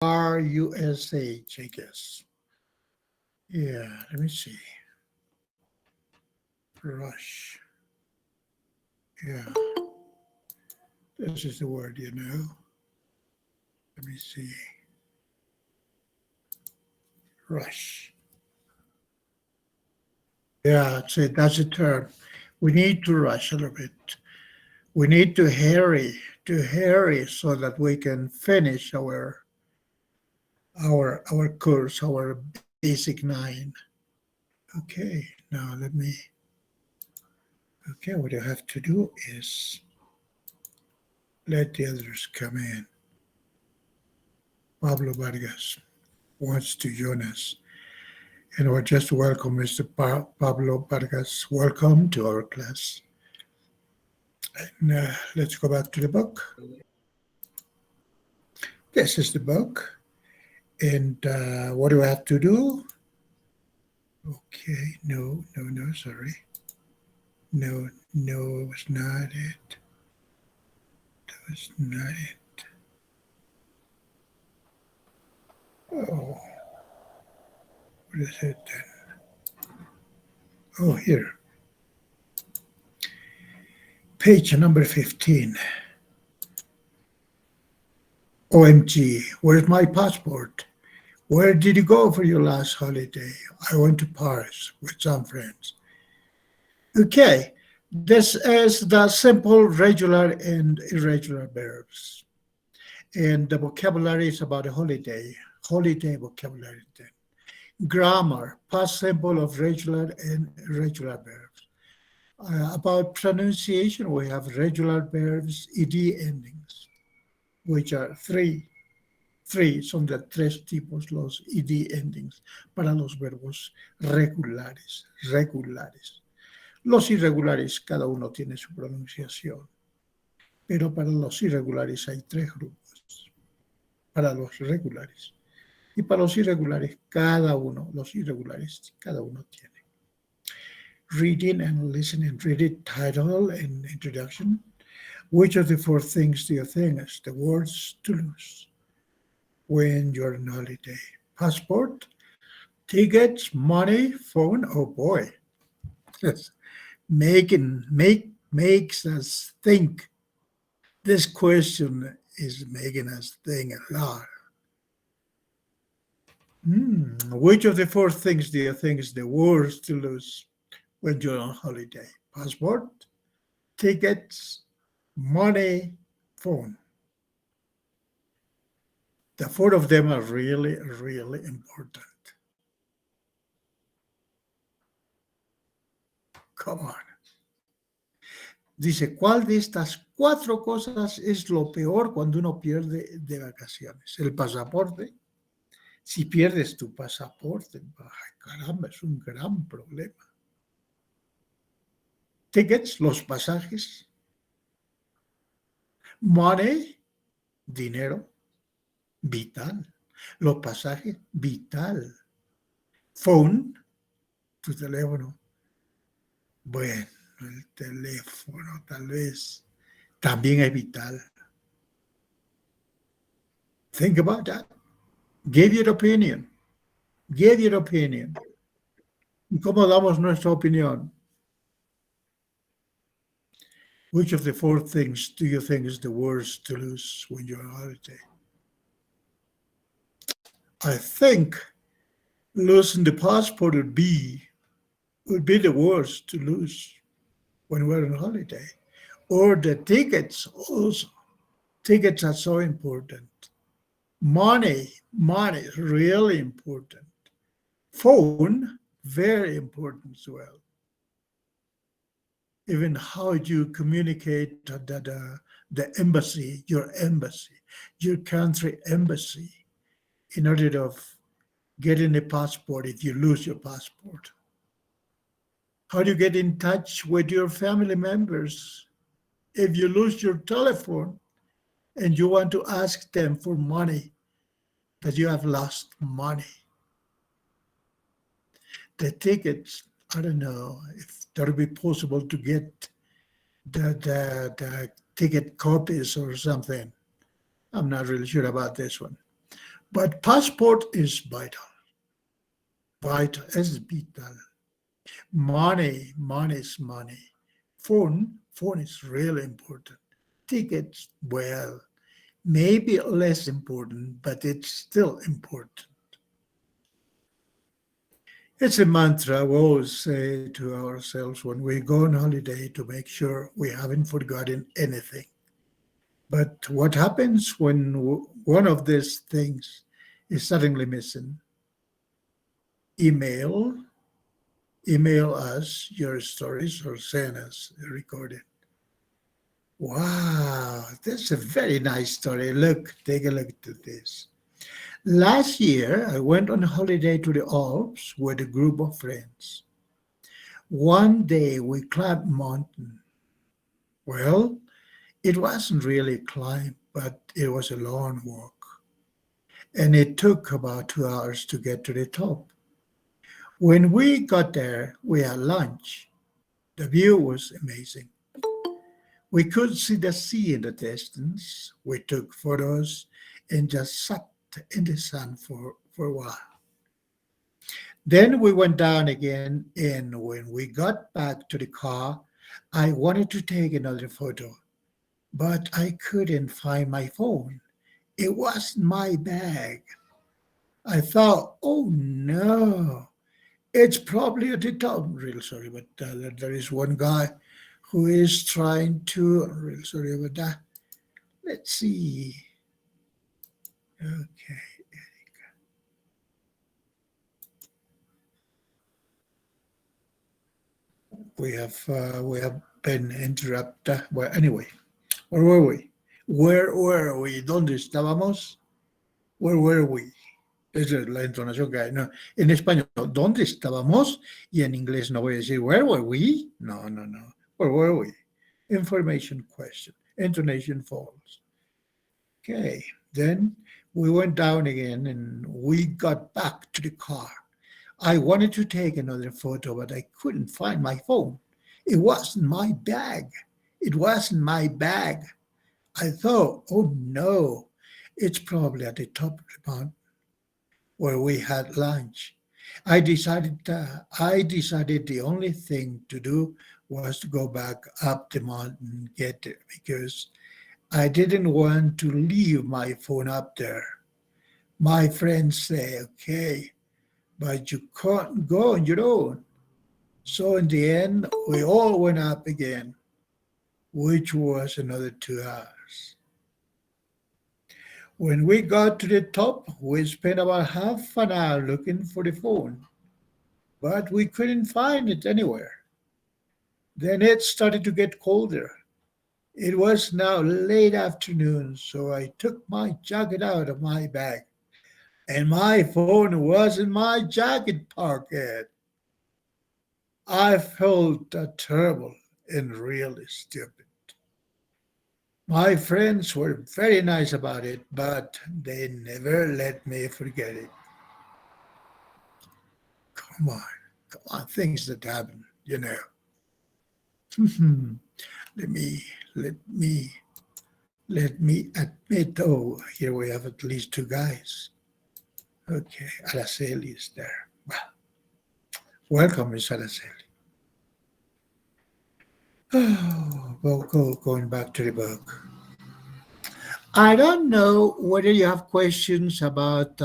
R-U-S-H, I guess. Yeah, let me see. Rush. Yeah, this is the word, you know. Let me see. Rush. Yeah, that's a term. We need to rush a little bit. We need to hurry so that we can finish our course, our basic 9. Okay, now okay, what you have to do is let the others come in. Pablo Vargas wants to join us. And we just welcome Mr. Pablo Vargas. Welcome to our class. And let's go back to the book. This is the book. And what do I have to do? Okay, no, sorry. No, it was not it. That was not it. Oh, what is it then? Oh, here. Page number 15. OMG, where's my passport? Where did you go for your last holiday? I went to Paris with some friends. Okay, this is the simple regular and irregular verbs. And the vocabulary is about a holiday vocabulary then. Grammar, past simple of regular and irregular verbs. About pronunciation, we have regular verbs, ed endings, which are three. Son de tres tipos los ed endings para los verbos regulares. Los irregulares, cada uno tiene su pronunciación, pero para los irregulares hay 3 grupos. Para los regulares. Y para los irregulares, cada uno tiene. Reading and listening. Read it, title and introduction. Which of the 4 things do you think is the words to lose when you're on holiday? Passport, tickets, money, phone. Oh boy. Yes. Makes us think. This question is making us think a lot. Which of the 4 things do you think is the worst to lose when you're on holiday? Passport, tickets, money, phone. The 4 of them are really, really important. Come on. Dice, ¿cuál de estas 4 cosas es lo peor cuando uno pierde de vacaciones? El pasaporte. Si pierdes tu pasaporte, ay, caramba, es un gran problema. Tickets, los pasajes. Money, dinero, vital. Los pasajes, vital. Phone, tu teléfono. Bueno, el teléfono tal vez también es vital. Think about that. Give your opinion. ¿Y cómo damos nuestra opinión? Which of the 4 things do you think is the worst to lose when you're on holiday? I think losing the passport would be the worst to lose when we're on holiday. Or the tickets also. Tickets are so important. Money is really important. Phone, very important as well. Even how you communicate the embassy, your country embassy, in order of getting a passport if you lose your passport. How do you get in touch with your family members if you lose your telephone and you want to ask them for money, that you have lost money? The tickets, I don't know if that would be possible to get the ticket copies or something. I'm not really sure about this one. But passport is vital. Vital is vital. Money is money. Phone is really important. Tickets, well, maybe less important, but it's still important. It's a mantra we always say to ourselves when we go on holiday to make sure we haven't forgotten anything. But what happens when one of these things is suddenly missing? Email, email us your stories or send us a recording. Wow, that's a very nice story. Look, take a look at this. Last year, I went on holiday to the Alps with a group of friends. One day we climbed a mountain. Well, it wasn't really a climb, but it was a long walk. And it took about 2 hours to get to the top. When we got there, we had lunch. The view was amazing. We could see the sea in the distance. We took photos and just sat in the sun for a while. Then we went down again, and when we got back to the car, I wanted to take another photo, but I couldn't find my phone. It wasn't my bag. I thought, oh no, it's probably at the top. I'm real sorry, but there is one guy who is trying to. I'm real sorry about that. Let's see. Okay, we have been interrupted. Well, anyway, where were we? Where were we? ¿Dónde estábamos? Where were we? Es la entonación que hay. No, en español, ¿dónde estábamos? Y en inglés no voy a decir, where were we? No, no, no. Where were we? Information question. Intonation false. Okay. Then we went down again and we got back to the car. I wanted to take another photo, but I couldn't find my phone. It wasn't my bag. It wasn't my bag. I thought, oh no, it's probably at the top of the mountain where we had lunch. I decided the only thing to do was to go back up the mountain and get it because I didn't want to leave my phone up there. My friends say, okay, but you can't go on your own. So in the end, we all went up again, which was another 2 hours. When we got to the top, we spent about half an hour looking for the phone, but we couldn't find it anywhere. Then it started to get colder. It was now late afternoon, so I took my jacket out of my bag, and my phone was in my jacket pocket. I felt terrible and really stupid. My friends were very nice about it, but they never let me forget it. Come on, come on, things that happen. let me let me let me admit. Oh, here we have at least two guys. Okay, Araceli is there. Well, welcome, Miss Araceli. Oh, going back to the book. I don't know whether you have questions about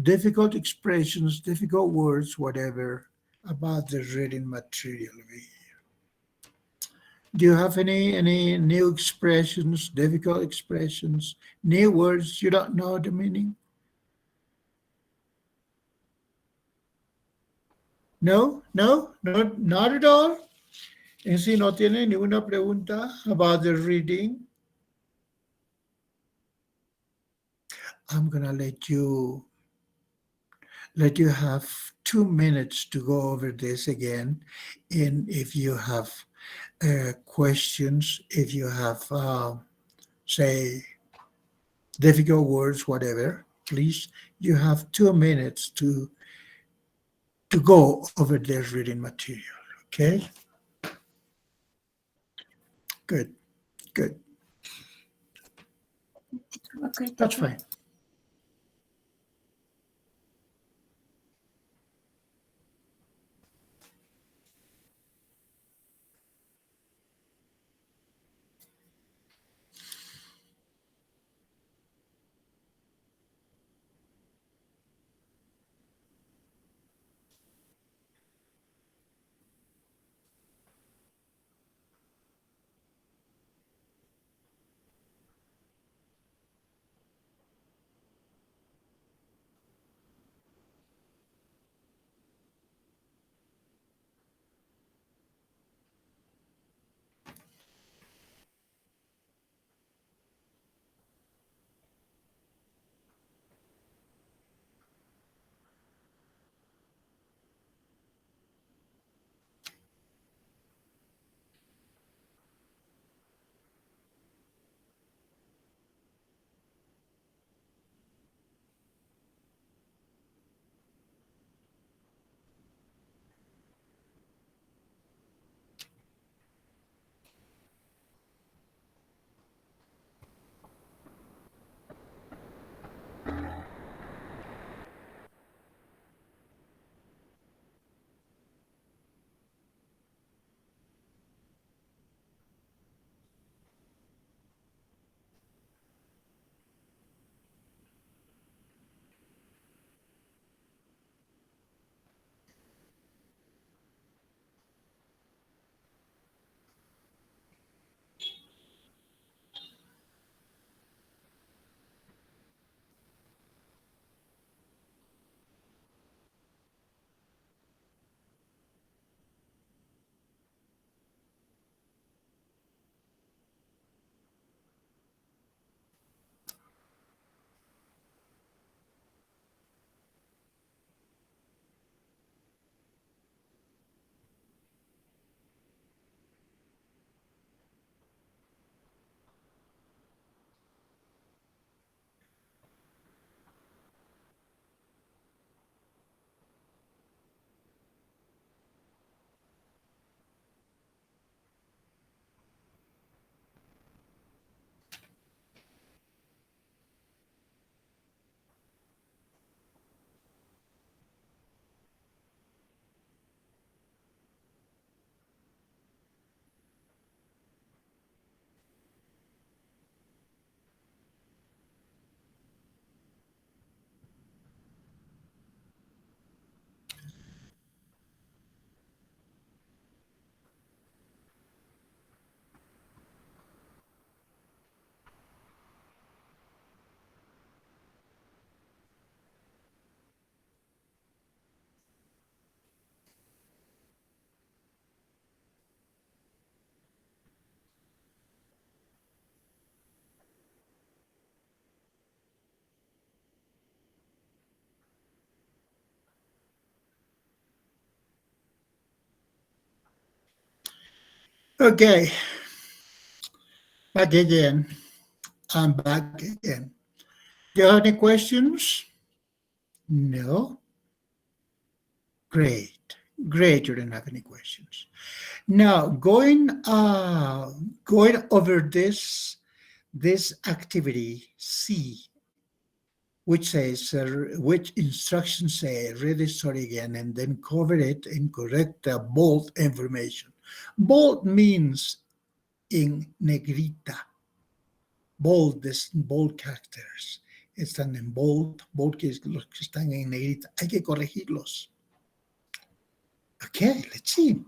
difficult expressions, difficult words, whatever, about the reading material. Do you have any new expressions, difficult expressions, new words you don't know the meaning? No, no, no, not at all. En si no tiene ninguna pregunta about the reading, I'm gonna let you have 2 minutes to go over this again. And if you have questions, if you have, say, difficult words, whatever, please, you have 2 minutes to go over this reading material. Okay? Good, good. Okay, That's fine. Okay, back again. I'm back again. Do you have any questions? No? Great. Great, you don't have any questions. Now, going over this activity C, which says, which instructions say, read the story again and then cover it and correct the bold information. Bold means in negrita. Bold, bold characters. Están en bold, bold que es los que están en negrita. Hay que corregirlos. Okay, let's see.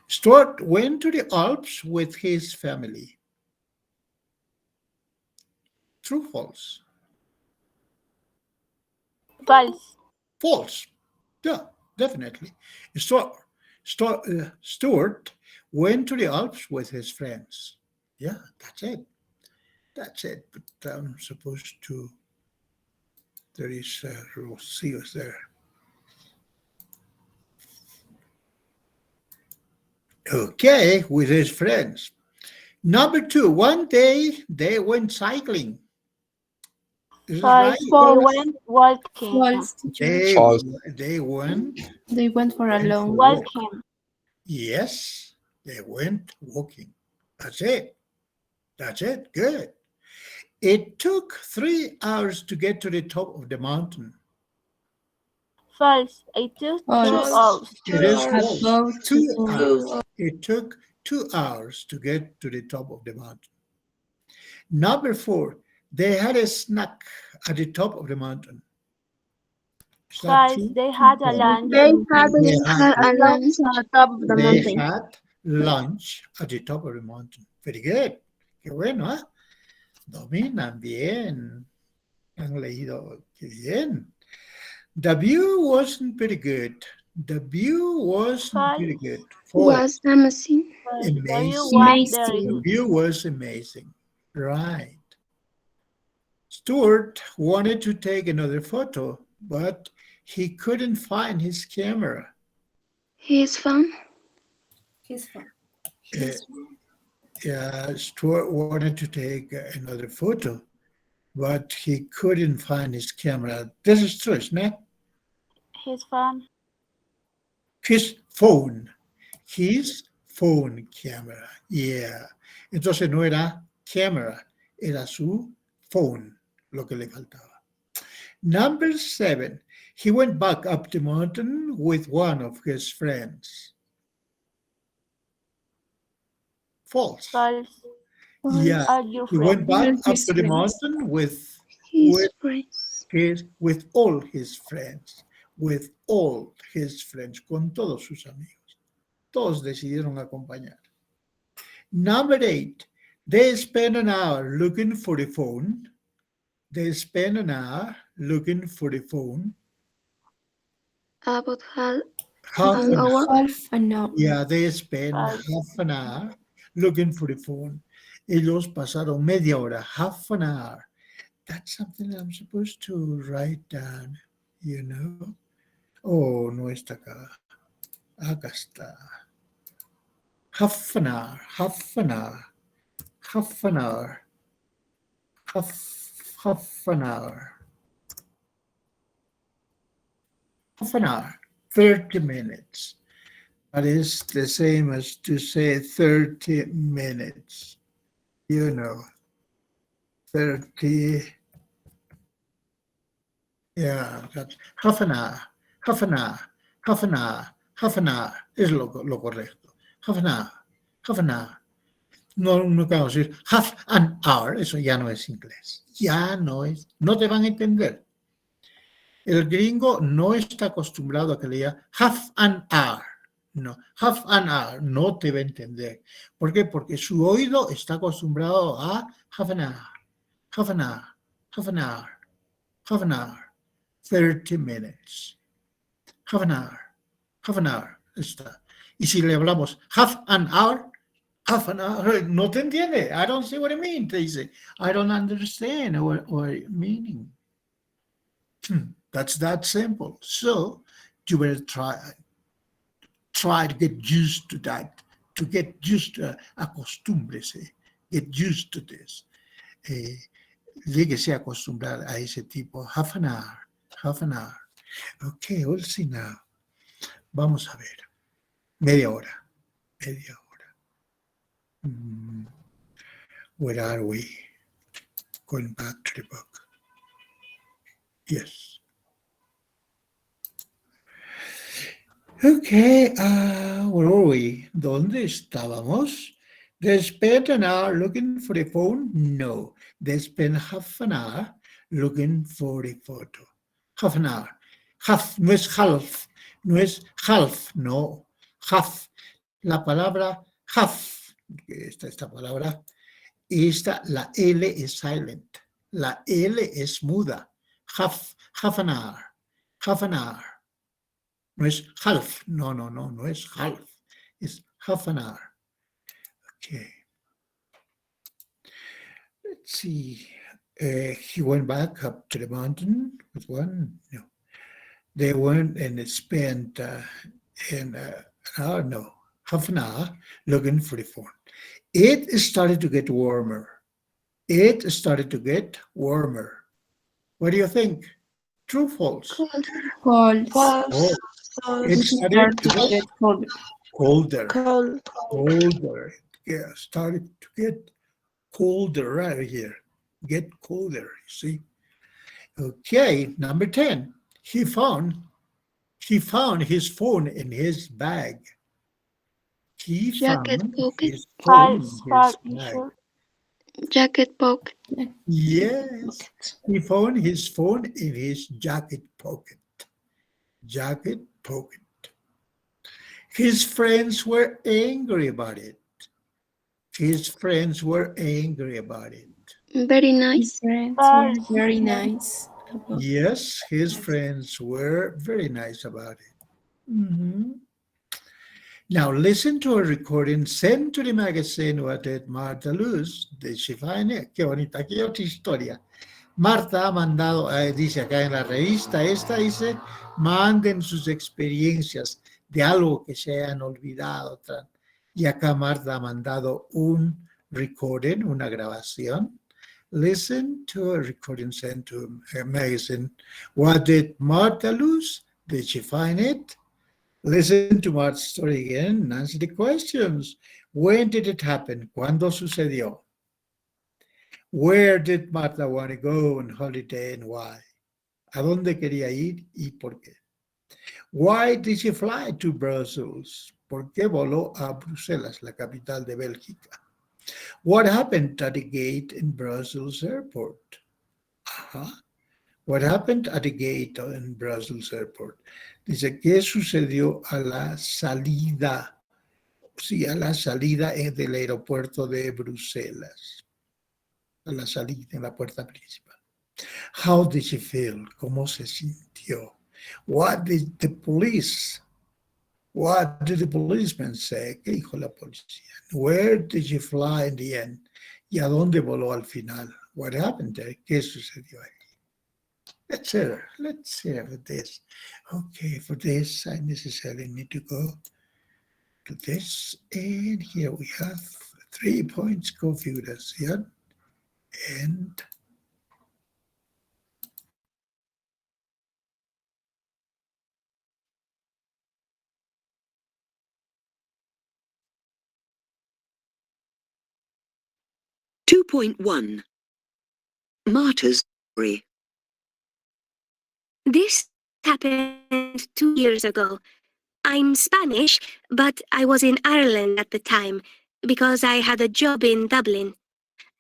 Stuart went to the Alps with his family. True, false? False. False. Yeah, definitely. Stuart went to the Alps with his friends. Yeah, that's it. That's it. But I'm supposed to. There is Rocio's there. Okay, with his friends. Number 2, one day they went cycling. Is this right? They went walking. false, teacher. False. They went They went for a Went long for walk. Walking. Yes, they went walking. That's it. That's it. Good. It took 3 hours to get to the top of the mountain. False. It took 2 False. hours. It is false. About 2 hours. It took 2 hours to get to the top of the mountain. Number 4, they had a snack at the top of the mountain. Is that False. true? They had a lunch. They had a lunch at the top of the They mountain. had lunch at the top of the mountain. Very good. Qué bueno, ¿eh? Dominan bien. Han leído. Qué bien. The view wasn't very good. The view wasn't very good. Was amazing. False. The view Amazing. was very The good. view was amazing. Right. Stuart wanted to take another photo, but he couldn't find his camera. His phone. Yeah, Stuart wanted to take another photo, but he couldn't find his camera. This is true, isn't it? His phone. His phone. His phone camera. Yeah. Entonces no era camera, era su phone, lo que le faltaba. Number 7. He went back up the mountain with one of his friends. False. False. Yeah. Are your He went back With up his to the friends. mountain with His friends. with all his friends. With all his friends. Con todos sus amigos. Todos decidieron acompañar. Number 8. They spent an hour looking for the phone. They spent an hour looking for the phone. About Half an an hour. hour. half an hour. Yeah, they spent False. half an hour looking for the phone. Ellos pasaron media hora, half an hour. That's something I'm supposed to write down, you know. Oh, no está acá. Acá está. Half an hour, half an hour, half an hour, half an hour. Half an hour, 30 minutes. That is the same as to say 30 minutes. You know, 30. Yeah, that's half an hour, half an hour, half an hour, half an hour. Es lo correcto. Half an hour, half an hour. No podemos decir half an hour. Eso ya no es inglés. Ya no es. No te van a entender. El gringo no está acostumbrado a que le diga half an hour. No, half an hour no te va a entender. ¿Por qué? Porque su oído está acostumbrado a half an hour, half an hour, half an hour, half an hour, 30 minutes, half an hour, está. Y si le hablamos half an hour, no te entiende. I don't see what it means. Te dice, I don't understand what meaning. That's that simple. So you better try to get used to that, to get used to, acostúmbrese, get used to this. Lleguese a acostumbrar a ese tipo, half an hour. Okay, we'll see now. Vamos a ver. Media hora. Where are we? Going back to the book. Yes. Okay, where are we? ¿Dónde estábamos? They spent an hour looking for the phone? No. They spent half an hour looking for the photo. Half an hour. Half, no es half. No es half, no. Half. La palabra half, esta palabra, la L es silent. La L es muda. Half an hour. Half an hour. No es half. No es half. It's half an hour. Okay. Let's see. He went back up to the mountain with one. No. They went and spent half an hour looking for the phone. It started to get warmer. It started to get warmer. What do you think? True, false? False. Oh, it started to get colder. Cold. Colder. Yeah, started to get colder right here. get colder, you see. Okay, number 10. He found his phone in his bag. He Jacket found pocket. his phone in False. his False. You bag. sure? Jacket pocket. Yes, he found his phone in his jacket pocket. Jacket pocket. His friends were angry about it. His friends were angry about it. Very His nice. friends were False. very nice. Yes, his friends were very nice about it. Mhm. Now listen to a recording sent to the magazine what did Martha Luz de Shifane. Qué bonita, qué otra historia. Marta ha mandado, dice acá en la revista, esta dice, manden sus experiencias de algo que se hayan olvidado. Y acá Marta ha mandado un recording, una grabación. Listen to a recording sent to a magazine. What did Marta lose? Did she find it? Listen to Marta's story again and answer the questions. When did it happen? ¿Cuándo sucedió? Where did Marta want to go on holiday and why? ¿A dónde quería ir y por qué? Why did she fly to Brussels? ¿Por qué voló a Bruselas, la capital de Bélgica? What happened at the gate in Brussels airport? What happened at the gate in Brussels airport? Dice, ¿qué sucedió a la salida? Sí, a la salida del aeropuerto de Bruselas. A la salida, en la puerta principal. How did she feel? ¿Cómo se sintió? What did the policeman say? ¿Qué dijo la policía? Where did she fly in the end? ¿Y a dónde voló al final? What happened there? ¿Qué sucedió ahí? Etc. Let's see for this. Okay, for this, I necessarily need to go to this. And here we have 3 points configuración. And 2.1 Marta's story. This happened 2 years ago. I'm Spanish, but I was in Ireland at the time because I had a job in Dublin.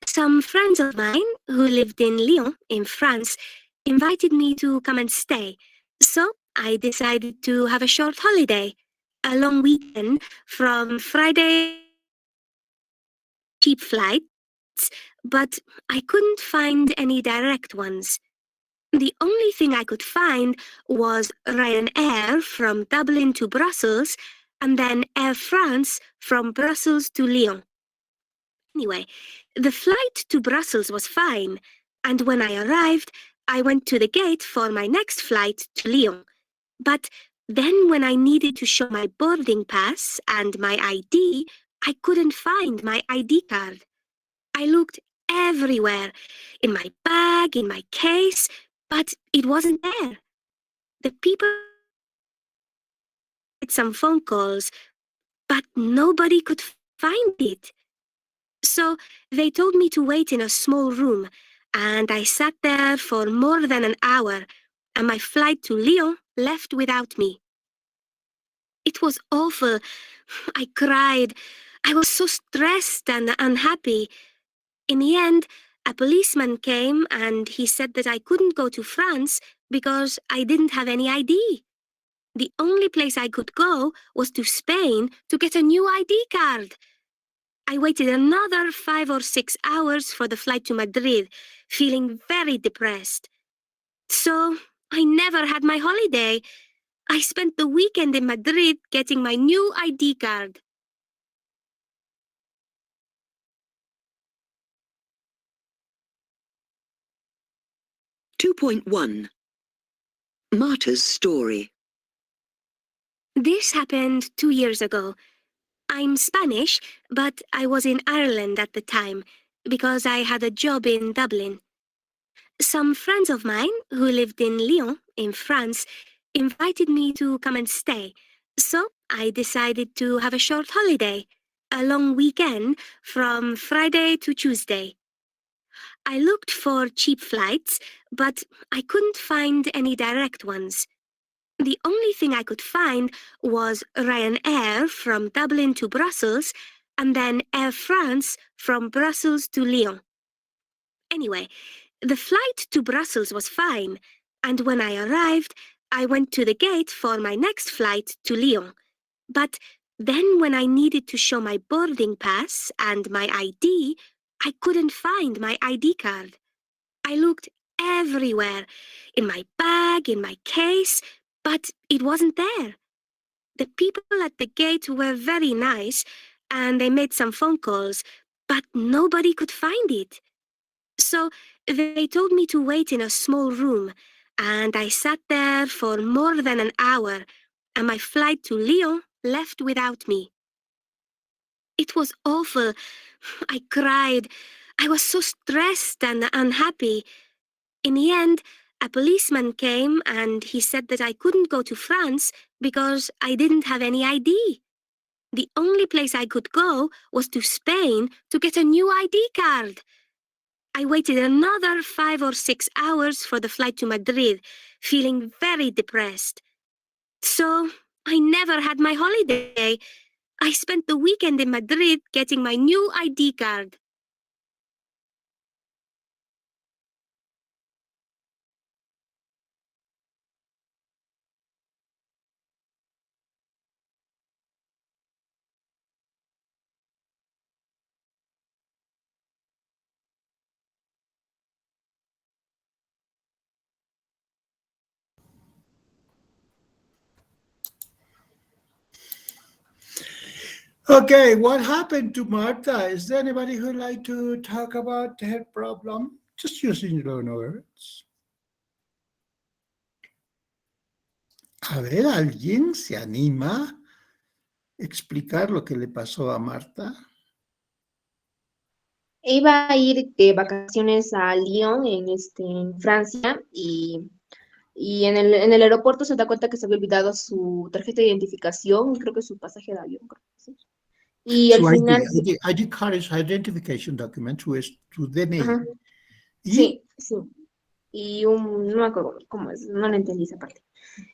Some friends of mine who lived in Lyon, in France, invited me to come and stay. So I decided to have a short holiday, a long weekend from Friday. Cheap flights, but I couldn't find any direct ones. The only thing I could find was Ryanair from Dublin to Brussels and then Air France from Brussels to Lyon. Anyway, the flight to Brussels was fine, and when I arrived, I went to the gate for my next flight to Lyon. But then when I needed to show my boarding pass and my ID, I couldn't find my ID card. I looked everywhere, in my bag, in my case, but it wasn't there. The people made some phone calls, but nobody could find it. So they told me to wait in a small room, and I sat there for more than an hour, and my flight to Lyon left without me. It was awful. I cried. I was so stressed and unhappy. In the end, a policeman came and he said that I couldn't go to France because I didn't have any ID. The only place I could go was to Spain to get a new ID card. I waited another 5 or 6 hours for the flight to Madrid, feeling very depressed. So I never had my holiday. I spent the weekend in Madrid getting my new ID card. .1 Marta's story. This happened 2 years ago. I'm Spanish, but I was in Ireland at the time because I had a job in Dublin. Some friends of mine who lived in Lyon, in France, invited me to come and stay. So I decided to have a short holiday, a long weekend from Friday to Tuesday. I looked for cheap flights, but I couldn't find any direct ones. The only thing I could find was Ryanair from Dublin to Brussels, and then Air France from Brussels to Lyon. Anyway, the flight to Brussels was fine, and when I arrived, I went to the gate for my next flight to Lyon. But then when I needed to show my boarding pass and my ID, I couldn't find my ID card. I looked everywhere, in my bag, in my case, but it wasn't there. The people at the gate were very nice, and they made some phone calls, but nobody could find it. So they told me to wait in a small room, and I sat there for more than an hour, and my flight to Lyon left without me. It was awful. I cried. I was so stressed and unhappy. In the end, a policeman came and he said that I couldn't go to France because I didn't have any ID. The only place I could go was to Spain to get a new ID card. I waited another 5 or 6 hours for the flight to Madrid, feeling very depressed. So I never had my holiday. I spent the weekend in Madrid getting my new ID card. Okay, what happened to Martha? Is there anybody who'd like to talk about her problem? Just using your own words. A ver, ¿alguien se anima a explicar lo que le pasó a Marta? Iba a ir de vacaciones a Lyon, en Francia, y en el aeropuerto se da cuenta que se había olvidado su tarjeta de identificación, creo que su pasaje de avión, creo que sí. Y al Su final, ID card es identification document, su DNI. ajá, ¿Y? sí, sí. Y no me acuerdo cómo es, no le entendí esa parte.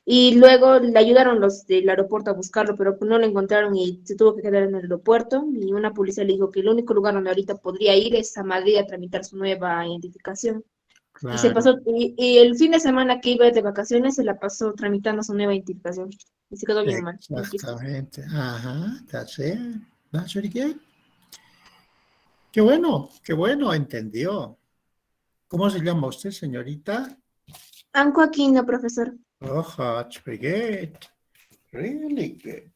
Y luego le ayudaron los del aeropuerto a buscarlo, pero no lo encontraron y se tuvo que quedar en el aeropuerto. Y una policía le dijo que el único lugar donde ahorita podría ir es a Madrid a tramitar su nueva identificación. Y se Claro, pasó, y el fin de semana que iba de vacaciones se la pasó tramitando su nueva identificación. Y se quedó bien mal. Bien triste. exactamente. Ajá, that's it. That's very good. Qué bueno, entendió. ¿Cómo se llama usted, señorita? Anco Aquino, profesor. Oh, that's very good. Really good.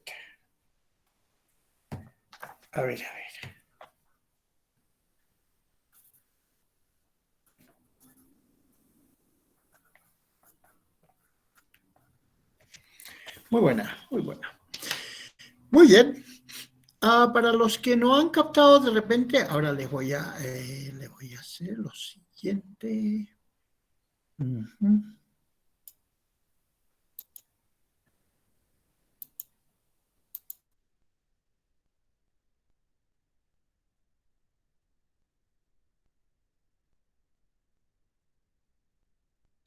A ver. Muy buena. Muy bien. Para los que no han captado de repente, ahora le voy a hacer lo siguiente. Ujú.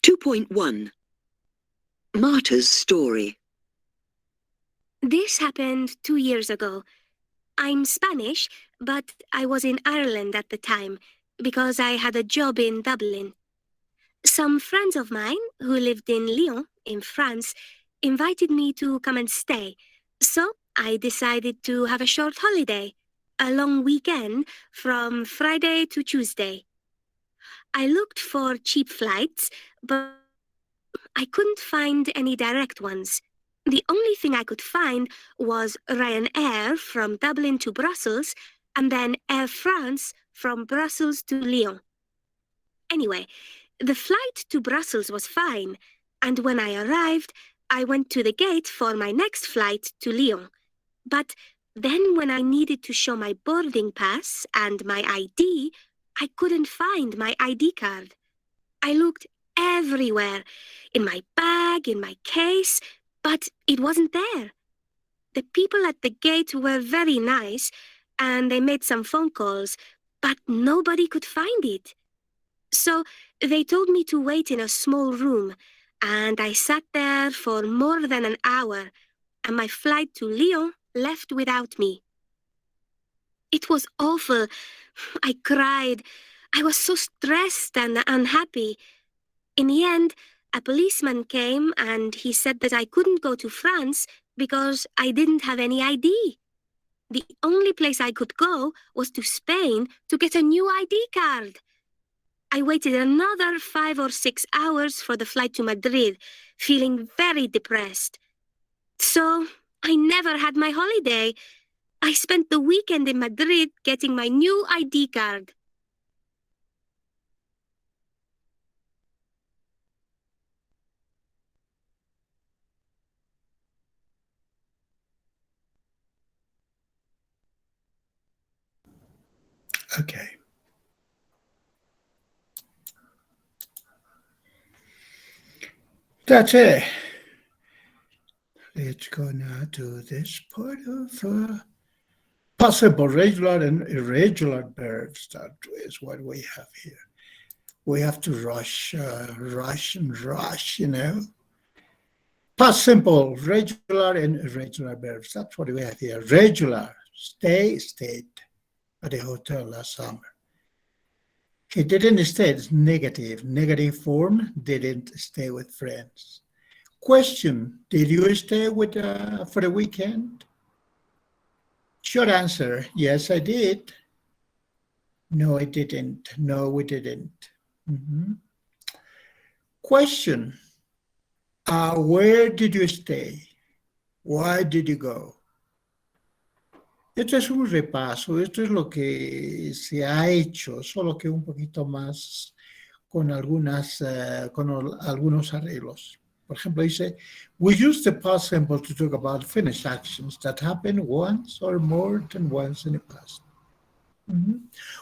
.1 Marta's story. This happened 2 years ago. I'm Spanish, but I was in Ireland at the time because I had a job in Dublin. Some friends of mine who lived in Lyon, in France, invited me to come and stay. So I decided to have a short holiday, a long weekend from Friday to Tuesday. I looked for cheap flights, but I couldn't find any direct ones. The only thing I could find was Ryanair from Dublin to Brussels, and then Air France from Brussels to Lyon. Anyway, the flight to Brussels was fine, and when I arrived, I went to the gate for my next flight to Lyon. But then when I needed to show my boarding pass and my ID, I couldn't find my ID card. I looked everywhere, in my bag, in my case, but it wasn't there. The people at the gate were very nice, and they made some phone calls, but nobody could find it. So they told me to wait in a small room, and I sat there for more than an hour, and my flight to Lyon left without me. It was awful. I cried. I was so stressed and unhappy. In the end, a policeman came and he said that I couldn't go to France because I didn't have any ID. The only place I could go was to Spain to get a new ID card. I waited another 5 or 6 hours for the flight to Madrid, feeling very depressed. So I never had my holiday. I spent the weekend in Madrid getting my new ID card. Okay. That's it. Let's go now to this part of possible regular and irregular verbs. That is what we have here. We have to rush, you know. Past simple, regular and irregular verbs. That's what we have here. Regular, stayed at the hotel last summer. He didn't stay, it's negative. Negative form, didn't stay with friends. Question, did you stay with for the weekend? Short answer, yes, I did. No, I didn't. No, we didn't. Question, where did you stay? Why did you go? Esto es un repaso, esto es lo que se ha hecho, solo que un poquito más con algunos arreglos. Por ejemplo, dice, we use the past simple to talk about finished actions that happen once or more than once in the past.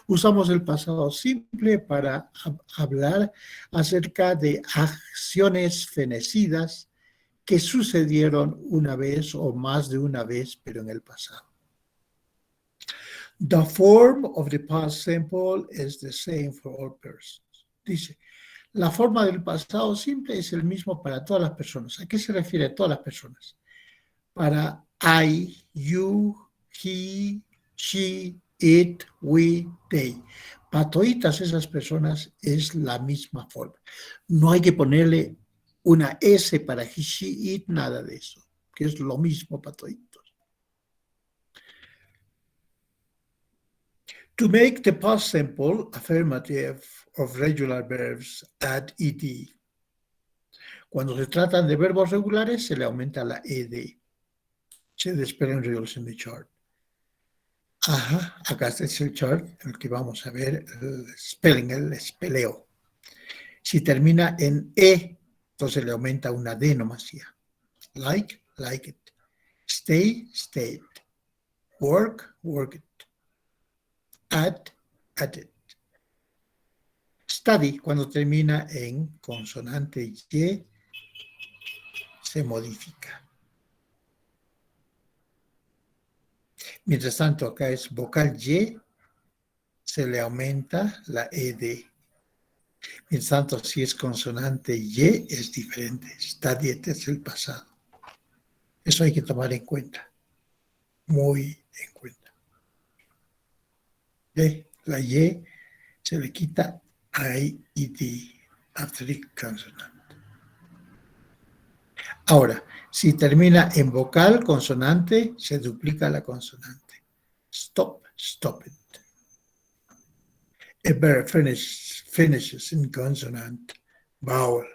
Usamos el pasado simple para hablar acerca de acciones fenecidas que sucedieron una vez o más de una vez, pero en el pasado. The form of the past simple is the same for all persons. Dice, la forma del pasado simple es el mismo para todas las personas. ¿A qué se refiere a todas las personas? Para I, you, he, she, it, we, they. Para todas esas personas es la misma forma. No hay que ponerle una S para he, she, it, nada de eso, que es lo mismo para todos. To make the past simple affirmative of regular verbs, add ed. Cuando se tratan de verbos regulares, se le aumenta la ed. See the spelling rules in the chart. Ajá, acá está el chart en el que vamos a ver el spelling, el espeleo. Si termina en e, entonces le aumenta una d nomás ya. Like, like it. Stay, stayed. Work, work it. Add, added. Study, cuando termina en consonante Y, se modifica. Mientras tanto, acá es vocal Y, se le aumenta la ED. Mientras tanto, si es consonante Y, es diferente. Study es el pasado. Eso hay que tomar en cuenta. Muy en cuenta. La Y se le quita I-E-D after the consonant. Ahora, si termina en vocal, consonante, se duplica la consonante. Stop, stop it. A verb finishes in consonant, vowel,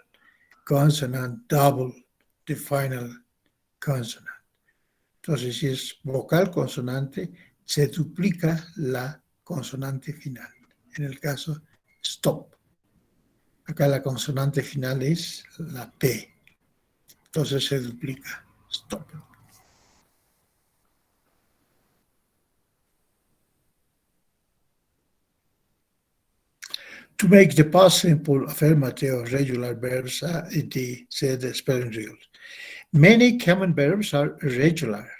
consonant, double, the final consonant. Entonces, si es vocal, consonante, se duplica la consonante final. En el caso, stop. Acá la consonante final es la P. Entonces se duplica. Stop. To make the past simple affirmative of regular verbs, say the spelling rules. Many common verbs are irregular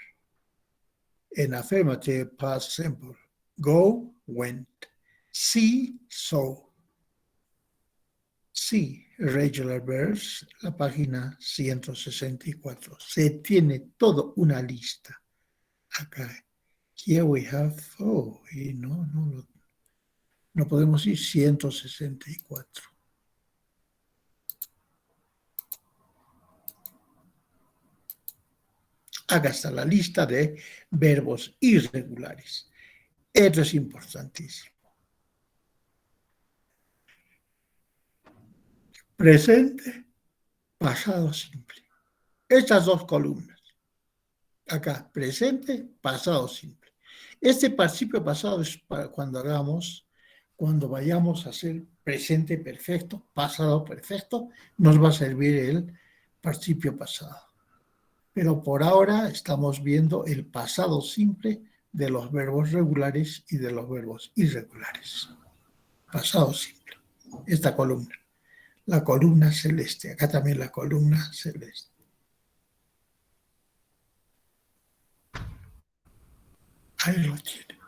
in affirmative past simple. Go, went. See, saw. Sí, irregular verbs, la página 164. Se tiene toda una lista acá. Here we have, y no podemos ir 164. Acá está la lista de verbos irregulares. Esto es importantísimo. Presente, pasado simple. Estas dos columnas. Acá, presente, pasado simple. Este participio pasado es para cuando vayamos a hacer presente perfecto, pasado perfecto, nos va a servir el participio pasado. Pero por ahora estamos viendo el pasado simple de los verbos regulares y de los verbos irregulares. Pasado simple. Esta columna. La columna celeste. Acá también la columna celeste. Ahí lo tiene.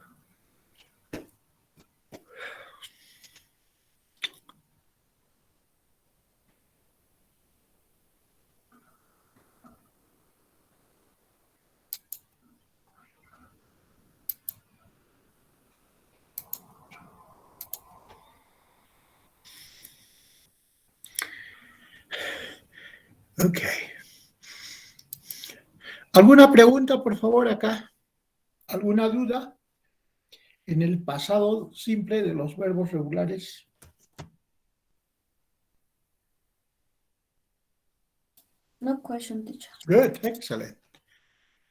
Ok. ¿Alguna pregunta, por favor, acá? ¿Alguna duda en el pasado simple de los verbos regulares? No question, teacher. Good, excellent.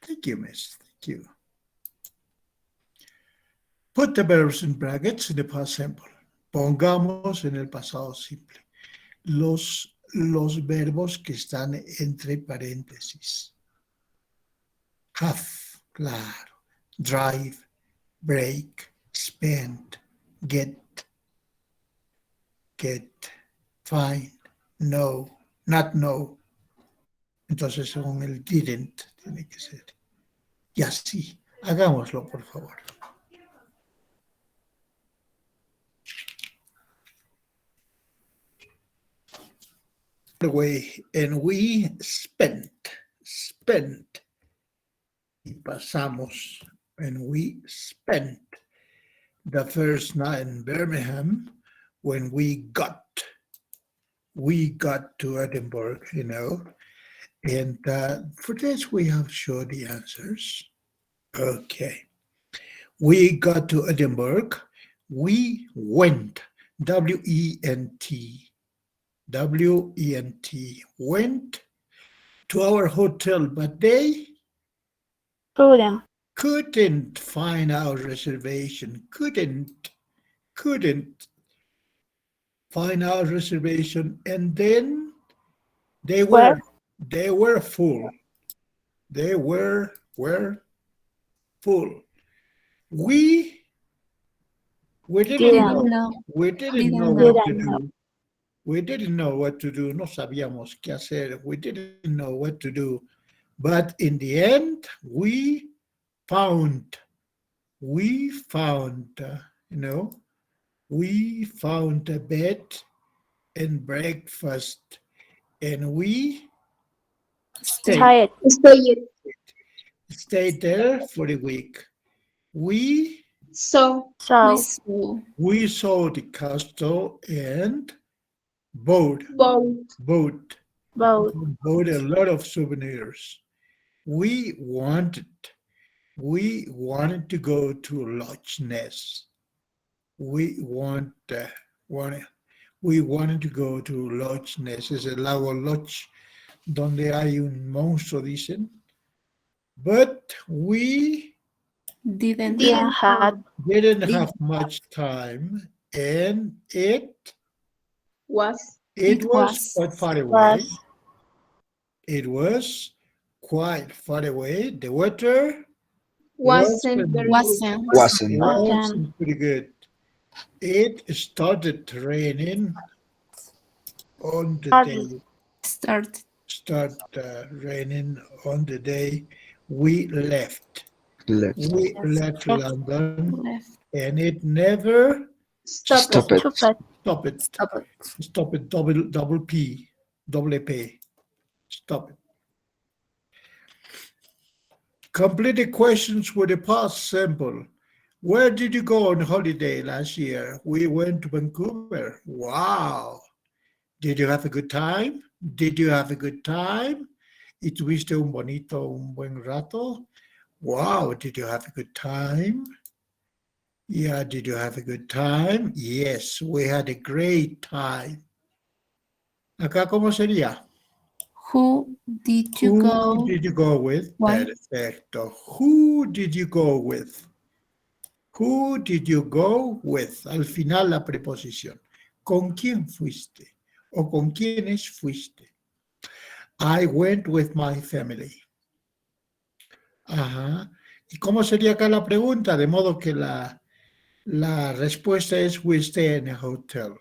Thank you, miss. Thank you. Put the verbs in brackets in the past simple. Pongamos en el pasado simple los verbos que están entre paréntesis. Have, claro. Drive, break, spend, get, find, know, not know. Entonces, según el didn't, tiene que ser. Y así, hagámoslo, por favor. And we spent. Y pasamos, and we spent the first night in Birmingham when we got to Edinburgh, you know. And for this, we have shown the answers. Okay. We got to Edinburgh. We went. W-E-N-T. W-E-N-T. Went to our hotel, but they couldn't find our reservation. Couldn't find our reservation. And then they were full. They were full. We didn't know. We didn't know what to do. We didn't know what to do. No sabíamos qué hacer. We didn't know what to do. But in the end, we found we found a bed and breakfast, and we stayed there for a week. We saw the castle and bought a lot of souvenirs. We wanted to go to Loch Ness. We wanted to go to Loch Ness. Es el lago Loch, donde hay un monstruo, dicen. But we Didn't have much time, and it was quite far away. It was quite far away. The weather wasn't pretty good. It started raining on the day. Raining on the day we left. We left London, and it never Stop it. Stop it. Stupid. Stop it. Stop it. Stop it. Double P. Double P. Stop it. Complete the questions with the past simple. Where did you go on holiday last year? We went to Vancouver. Wow. Did you have a good time? Did you have a good time? ¿Y tuviste un buen rato? Wow, did you have a good time? Yeah, did you have a good time? Yes, we had a great time. Acá, ¿cómo sería? Who did you Who go? did you go with? Why? Perfecto. Who did you go with? Who did you go with? Al final la preposición. ¿Con quién fuiste? ¿O con quiénes fuiste? I went with my family. Ajá. ¿Y cómo sería acá la pregunta? De modo que la respuesta es we stay in a hotel.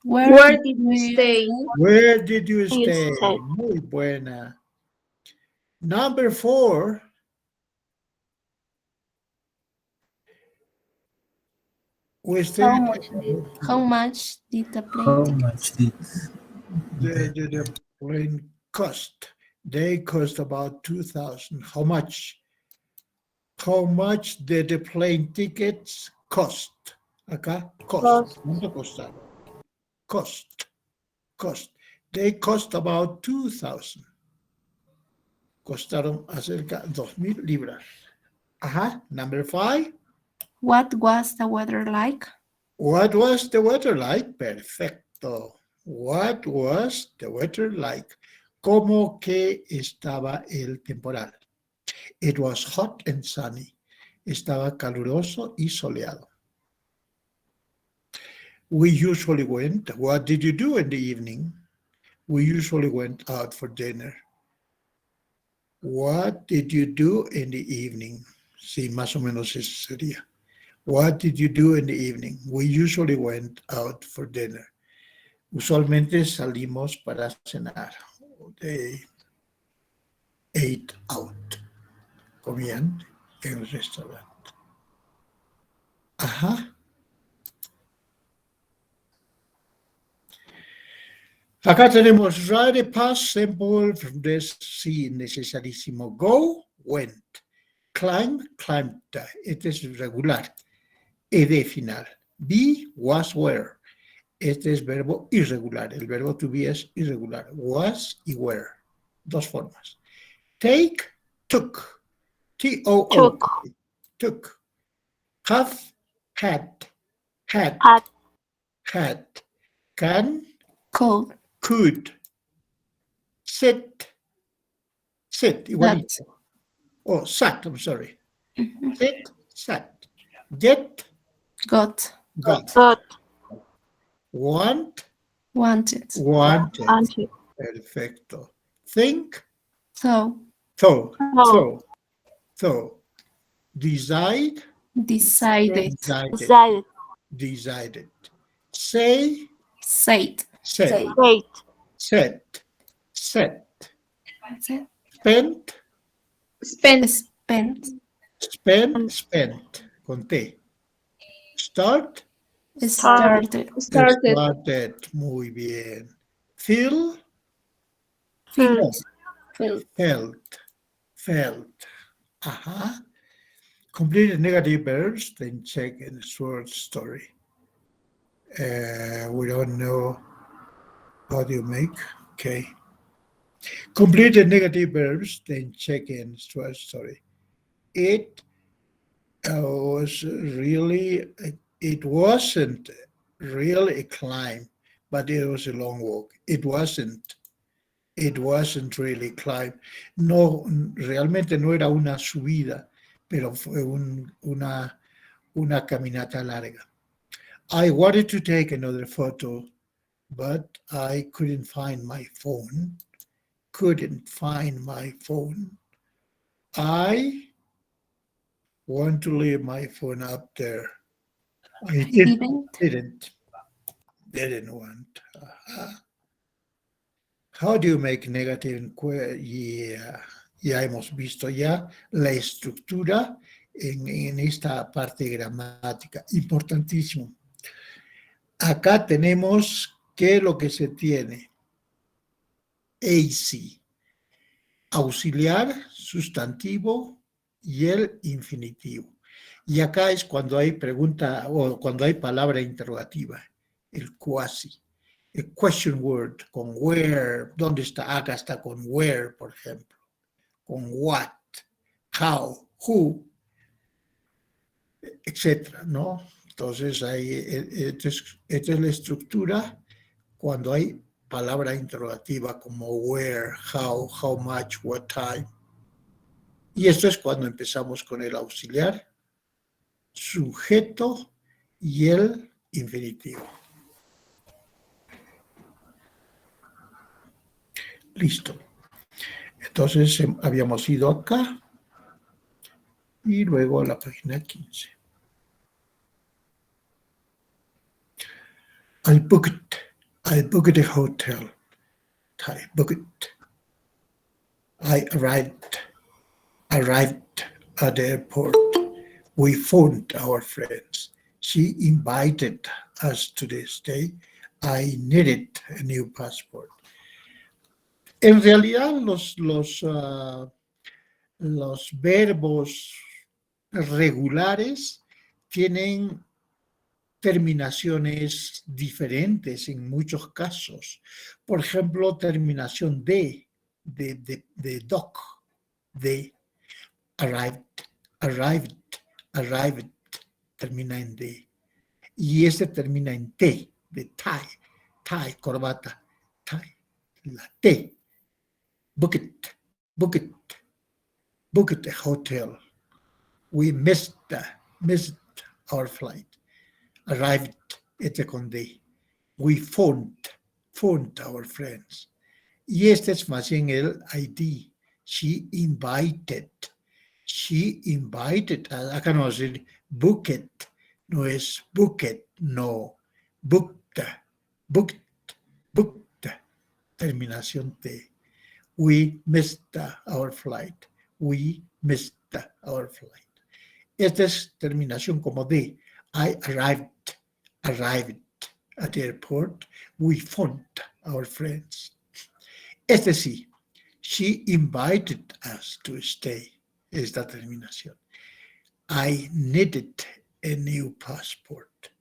Where did you stay? Where did you You stay? stay. Muy buena. Number 4. We stay How much did the How plane ticket? much did the plane cost? They cost about 2,000. How much? How much did the plane tickets cost? Acá, cost. ¿Cuánto costaron? Cost. Cost. They cost about 2,000. Costaron acerca de 2,000 libras. Ajá. Number 5. What was the weather like? What was the weather like? Perfecto. What was the weather like? ¿Cómo que estaba el temporal? It was hot and sunny. Estaba caluroso y soleado. We usually went. What did you do in the evening? We usually went out for dinner. What did you do in the evening? Sí, más o menos eso sería. What did you do in the evening? We usually went out for dinner. Usualmente salimos para cenar. They ate out. Comían en el restaurante. Ajá. Acá tenemos write a past simple from this, sí, necesarísimo. Go, went. Climb, climbed. Este es regular. Ed final. Be, was, were. Este es verbo irregular. El verbo to be es irregular. Was y were. Dos formas. Take, took. T-O-O. Took. Took. Have, had. Had. Had. Had. Can, Cold. could. Sit. Sit. Igualito. Oh, sat, I'm sorry. Mhm. Sit, sat. Get, Got. got. Got. Want, Wanted. wanted. Wanted. Perfecto. Think, So. thought. Thought. Thought. Decide, Decided. decided. Decided. Decided. Say, Said. said. Wait. Said. Set. Said. Spent, Spent. Spent. spent, spent. Con T. Start, Started. Started. started. Muy bien. Feel, Filled. felt. Ajá. Complete the negative verbs, then check in the short story. We don't know how do you make. Okay. Complete the negative verbs, then check in short story. It wasn't really a climb, but it was a long walk. It wasn't really a climb. No, realmente no era una subida, pero fue una caminata larga. I wanted to take another photo, but I couldn't find my phone. I want to leave my phone up there. I didn't want. How do you make negative? Ya hemos visto ya la estructura en esta parte gramática. Importantísimo. Acá tenemos que lo que se tiene. AC. Auxiliar, sustantivo y el infinitivo. Y acá es cuando hay pregunta o cuando hay palabra interrogativa, el quasi. El question word con where, ¿dónde está? Acá está con where, por ejemplo, con what, how, who, etcétera, ¿no? Entonces, esta es la estructura cuando hay palabra interrogativa como where, how much, what time. Y esto es cuando empezamos con el auxiliar, sujeto y el infinitivo. Listo. Entonces habíamos ido acá y luego a la página 15. I booked a hotel. I booked. I arrived at the airport. We phoned our friends. She invited us to the stay. I needed a new passport. En realidad, los verbos regulares tienen terminaciones diferentes en muchos casos. Por ejemplo, terminación de doc, de arrived, termina en de. Y este termina en T, de tie, corbata, tie, la T. Booked a hotel. We missed our flight. Arrived, este con D. We phoned our friends. Y este es más bien el ID. She invited. Acá no va a decir booked, no es booked, no. Booked. Terminación T. We missed our flight. We missed our flight. Esta es terminación como de. I arrived at the airport. We phoned our friends. Este sí. She invited us to stay. Esta terminación. I needed a new passport.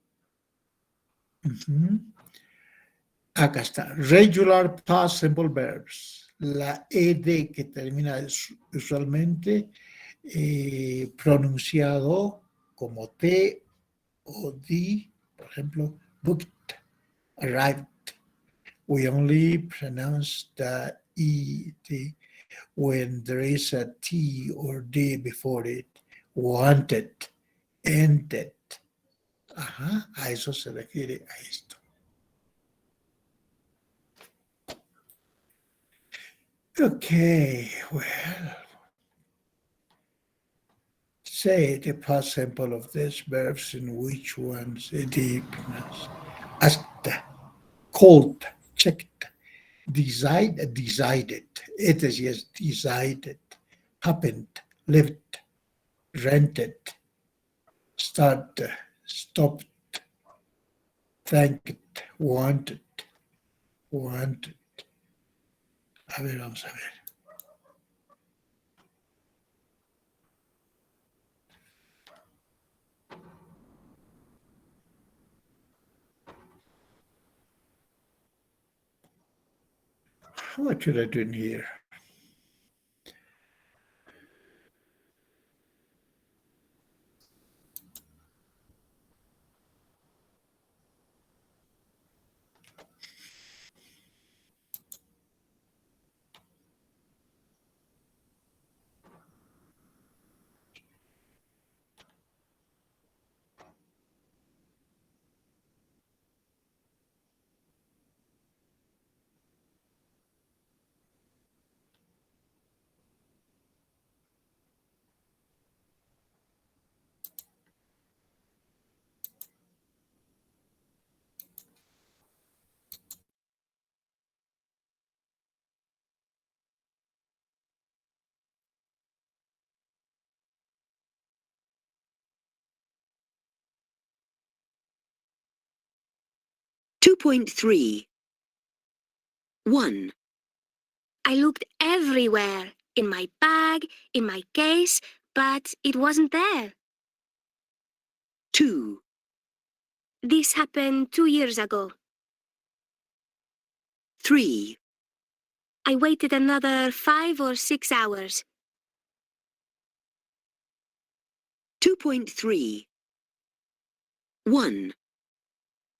Acá está. Regular past simple verbs. La ed que termina usualmente pronunciado como T o D, por ejemplo, booked, arrived. We only pronounce the ED when there is a T or D before it. Wanted, ended. Ajá, a eso se refiere a esto. Okay, well, say the past simple of these verbs in which ones the pronounced. Asked, called, checked, decided. It is yes, decided. Happened, lived, rented, started, stopped, thanked, wanted. A ver, vamos a ver. What should I do in here? 2.3. 1, I looked everywhere, in my bag, in my case, but it wasn't there. 2, This happened 2 years ago. 3, I waited another 5 or 6 hours. 2.3. 1,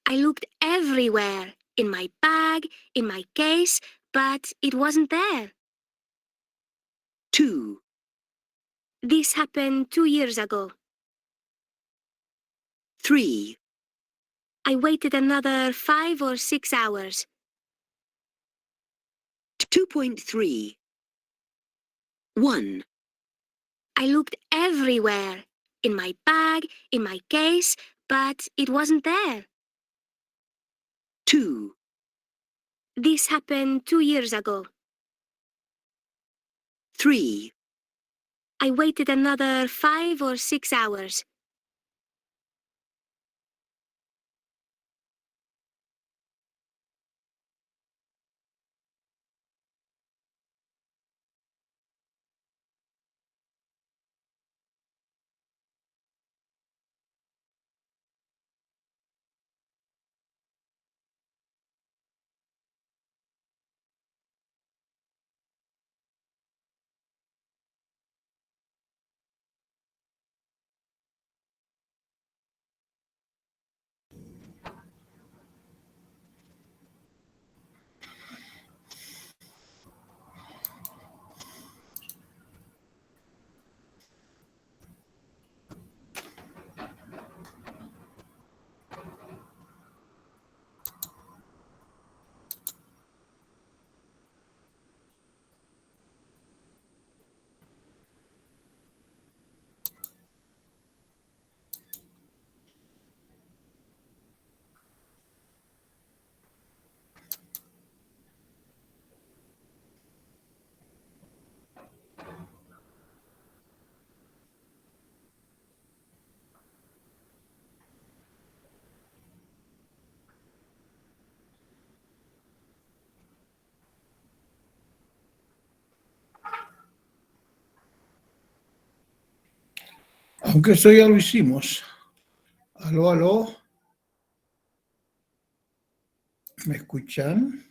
I looked everywhere, in my bag, in my case, but it wasn't there. 2, This happened 2 years ago. 3, I waited another 5 or 6 hours. 2.3. 1, I looked everywhere, in my bag, in my case, but it wasn't there. 2, This happened 2 years ago. 3, I waited another 5 or 6 hours. Aunque esto ya lo hicimos. Aló, aló. ¿Me escuchan?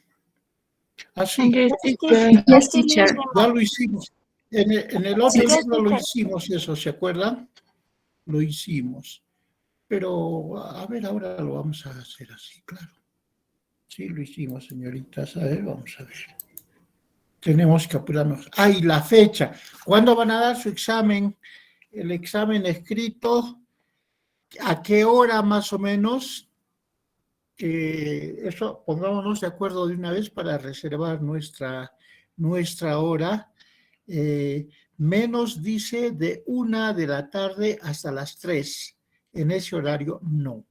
Ah, sí, Yes, Sí, teacher. sí, Yes, sí, lo teacher. hicimos. ya lo hicimos. En el Sí, otro yes, libro lo teacher. hicimos eso, ¿se acuerdan? Lo hicimos. Pero, a ver, ahora lo vamos a hacer así, claro. Sí, lo hicimos, señoritas. A ver, vamos a ver. Tenemos que apurarnos. Ah, y la fecha. ¿Cuándo van a dar su examen? El examen escrito. ¿A qué hora más o menos? Eso, pongámonos de acuerdo de una vez para reservar nuestra hora. Menos dice de 1 de la tarde hasta las 3. En ese horario, no.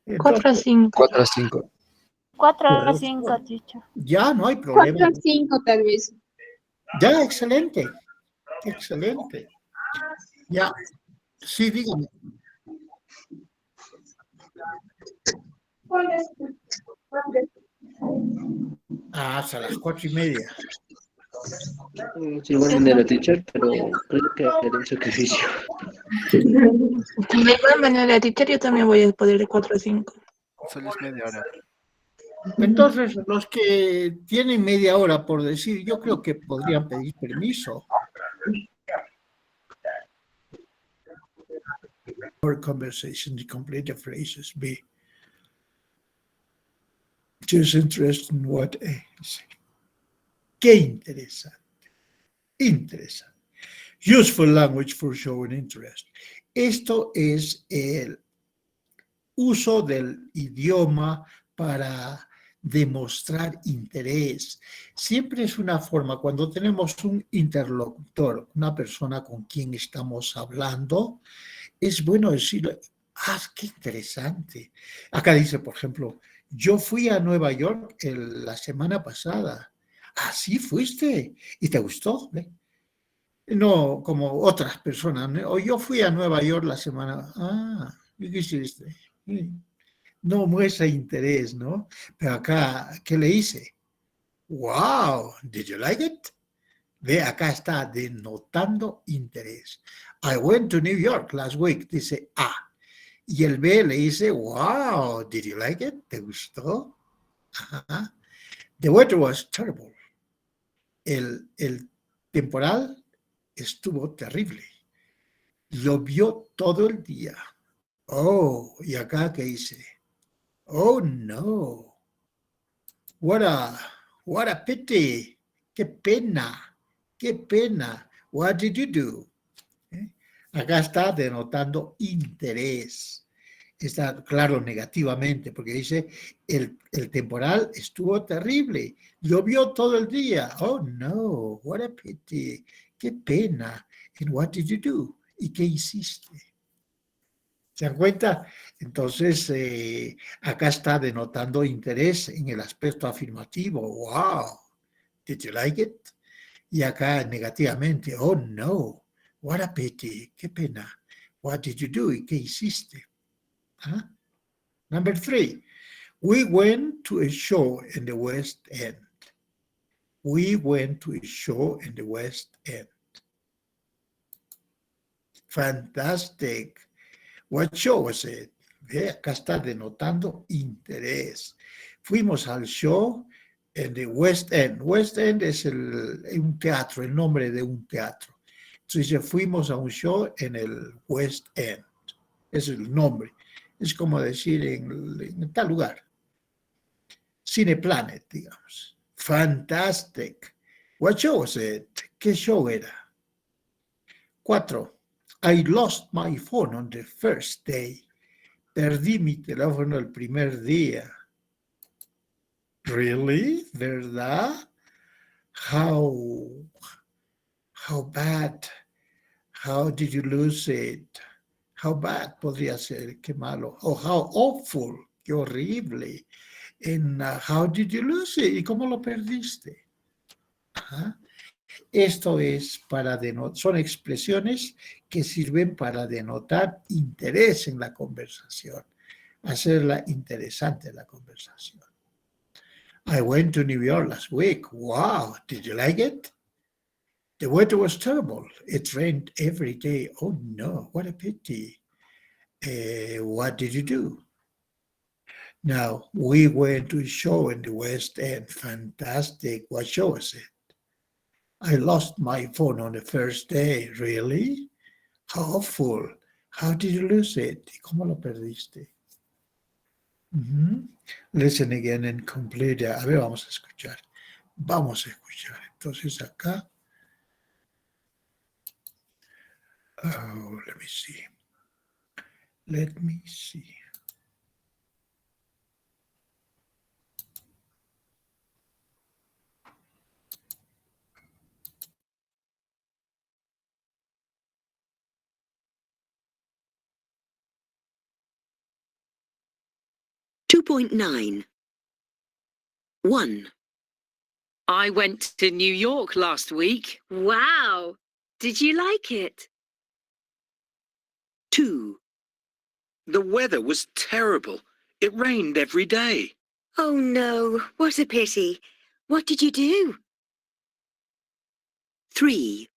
4 a Entonces, 5. 4 a 5. 4 a 5, teacher. ya no hay problema. 4 a 5 tal vez. Ya, excelente. Excelente. Ya, sí, dígame. Ah, hasta las 4:30. Es igual manera, teacher, pero creo que haré un sacrificio. De igual manera, teacher, yo también voy a poder de 4 a 5. Solo es media hora. Entonces, los que tienen media hora por decir, yo creo que podrían pedir permiso. For conversation to complete the phrases. B. Just interest in what is. Qué interesante. Interesante. Useful language for showing interest. Esto es el uso del idioma para demostrar interés. Siempre es una forma, cuando tenemos un interlocutor, una persona con quien estamos hablando, es bueno decirle, ah, qué interesante. Acá dice, por ejemplo, yo fui a Nueva York la semana pasada. Ah, sí, fuiste. ¿Y te gustó? No como otras personas, ¿no? O yo fui a Nueva York la semana. Ah, ¿y qué hiciste? no muestra interés, ¿no? Pero acá, ¿qué le hice? Wow, did you like it? Ve, acá está denotando interés. I went to New York last week, dice A. Y el B le dice, wow, did you like it? ¿Te gustó? Ajá. The weather was terrible. El temporal estuvo terrible. Llovió todo el día. Oh, y acá ¿qué dice? Oh, no. What a pity. Qué pena. Qué pena. What did you do? Acá está denotando interés. Está claro negativamente, porque dice, el temporal estuvo terrible, llovió todo el día. Oh, no, what a pity, qué pena. And what did you do? ¿Y qué hiciste? ¿Se dan cuenta? Entonces, acá está denotando interés en el aspecto afirmativo. Wow, did you like it? Y acá negativamente, oh, no, what a pity, qué pena. What did you do? ¿Y qué hiciste? Huh? Number 3, we went to a show in the West End. We went to a show in the West End. Fantastic. What show was it? Ve, acá está denotando interés. Fuimos al show en the West End. West End es un teatro, el nombre de un teatro. Entonces fuimos a un show en el West End. Ese es el nombre. Es como decir en tal lugar. Cineplanet, digamos. Fantastic. What show was it? ¿Qué show era? 4. I lost my phone on the first day. Perdí mi teléfono el primer día. Really? ¿Verdad? How bad? How did you lose it? How bad podría ser, qué malo. Oh, how awful, qué horrible. And how did you lose it? ¿Y cómo lo perdiste? Ajá. Esto es para denotar, son expresiones que sirven para denotar interés en la conversación, hacerla interesante la conversación. I went to New York last week. Wow, did you like it? The weather was terrible. It rained every day. Oh no, what a pity. What did you do? Now, we went to a show in the West End. Fantastic. What show was it? I lost my phone on the first day. Really? How awful. How did you lose it? ¿Y cómo lo perdiste? Listen again and complete. A ver, vamos a escuchar. Vamos a escuchar. Entonces acá. Oh, let me see. Let me see. Two point 9. 1. I went to New York last week. Wow! Did you like it? 2. The weather was terrible. It rained every day. Oh no, what a pity. What did you do? 3.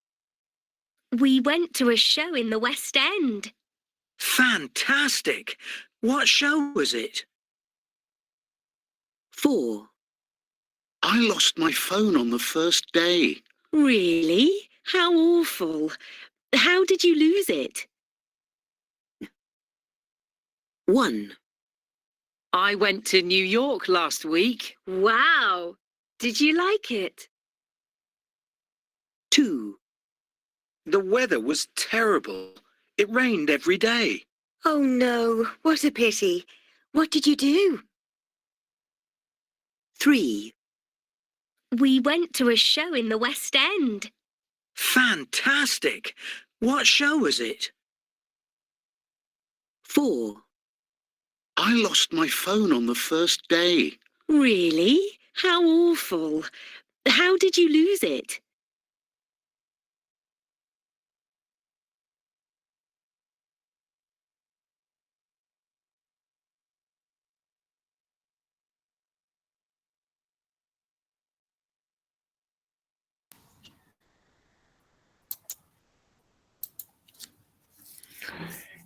We went to a show in the West End. Fantastic! What show was it? 4. I lost my phone on the first day. Really? How awful. How did you lose it? 1. I went to New York last week. Wow! Did you like it? 2. The weather was terrible. It rained every day. Oh no, what a pity. What did you do? 3. We went to a show in the West End. Fantastic! What show was it? 4. I lost my phone on the first day. Really? How awful. How did you lose it?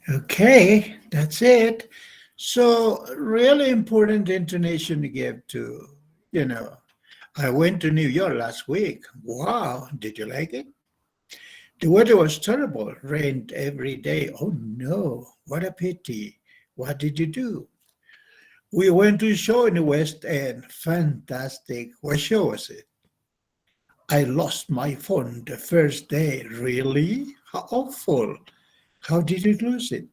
Okay, that's it. So really important intonation to give to, I went to New York last week. Wow, did you like it? The weather was terrible, rained every day. Oh no, what a pity. What did you do? We went to a show in the West End. Fantastic. What show was it? I lost my phone the first day. Really? How awful. How did you lose it?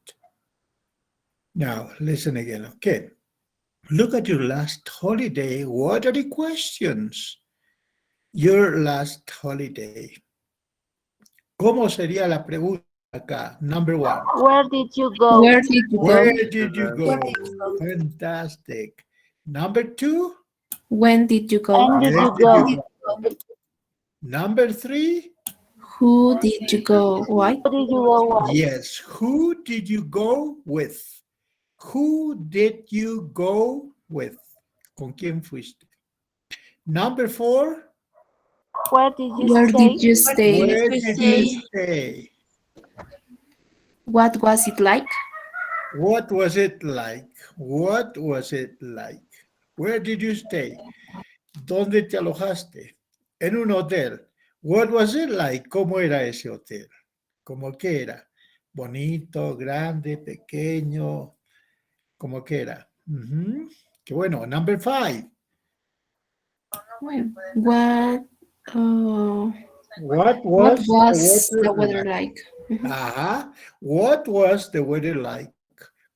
Now, listen again, okay? Look at your last holiday. What are the questions? Your last holiday. ¿Cómo sería la pregunta acá? Number one. Where did you go? Where did you go? Where did you go? Fantastic. Number two. When did you go? When did Where you did go? you go? Number three. Who did you go? Why? Who did you go with? Yes. Who did you go with? Who did you go with? ¿Con quién fuiste? Number four. Where did you Where stay? did you stay? Where did you stay? What was it like? What was it like? What was it like? Where did you stay? ¿Dónde te alojaste? En un hotel. What was it like? ¿Cómo era ese hotel? ¿Cómo que era? Bonito, grande, pequeño. ¿Cómo que era? Qué bueno. Number five. What What was was the weather like? Ajá. What was the weather like?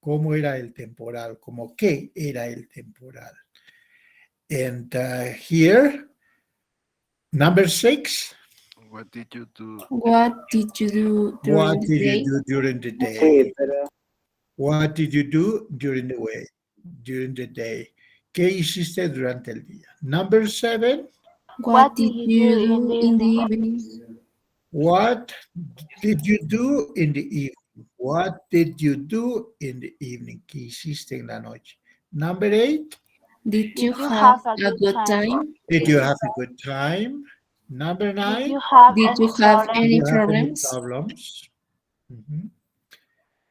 ¿Cómo era el temporal? ¿Cómo qué era el temporal? And here, number six. What did you do? What did you do What during the did you day? do during the day? What did you do during the day? ¿Qué hiciste durante el día? Number seven. What did you do in the evening? What did you do in the evening? What did you do in the evening? ¿Qué hiciste en la noche? Number eight. Did you have a good time? Did you have a good time? Number nine. Did you have Did you have Did any you have any problems? problems?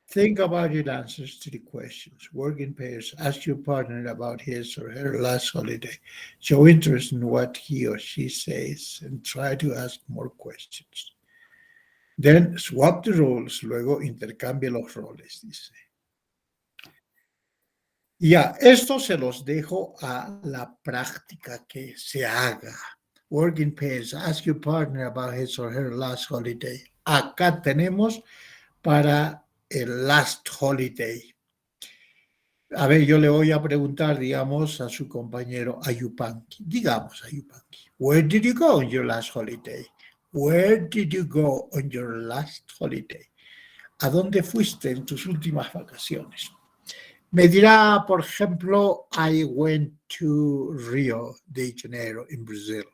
Think about your answers to the questions. Work in pairs. Ask your partner about his or her last holiday. Show interest in what he or she says and try to ask more questions. Then swap the roles. Luego intercambia los roles, dice. Ya, esto se los dejo a la práctica que se haga. Work in pairs. Ask your partner about his or her last holiday. Acá tenemos para el last holiday. A ver, yo le voy a preguntar, digamos, a su compañero Ayupanqui. Digamos, Ayupanqui, where did you go on your last holiday? Where did you go on your last holiday? ¿A dónde fuiste en tus últimas vacaciones? Me dirá, por ejemplo, I went to Rio de Janeiro in Brazil.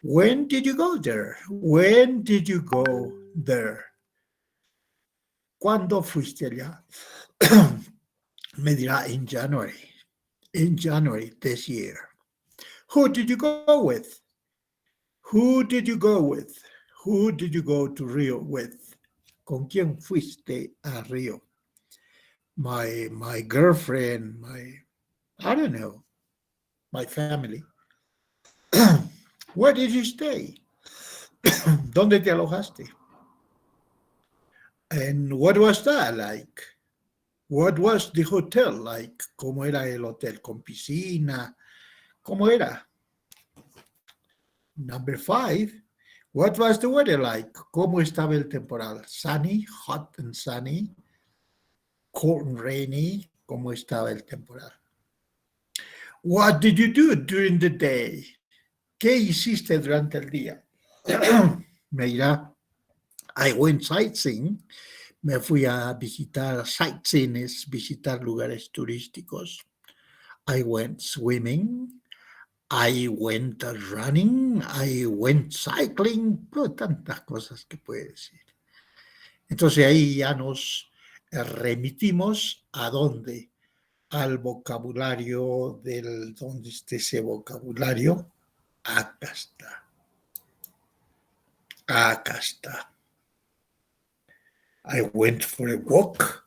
When did you go there? When did you go there? ¿Cuándo fuiste allá? Me dirá, in January this year. Who did you go with? Who did you go with? Who did you go to Rio with? ¿Con quién fuiste a Rio? My girlfriend, I don't know, my family. Where did you stay? ¿Dónde te alojaste? And what was that like? What was the hotel like? ¿Cómo era el hotel? ¿Con piscina? ¿Cómo era? Number five, what was the weather like? ¿Cómo estaba el temporal? Sunny, hot and sunny, cold and rainy. ¿Cómo estaba el temporal? What did you do during the day? ¿Qué hiciste durante el día? Me dirá, I went sightseeing. Me fui a visitar sightseeing, es visitar lugares turísticos. I went swimming. I went running. I went cycling. Tantas cosas que puede decir. Entonces ahí ya nos remitimos a dónde, al vocabulario ¿dónde está ese vocabulario? Acá está. Acá está. I went for a walk.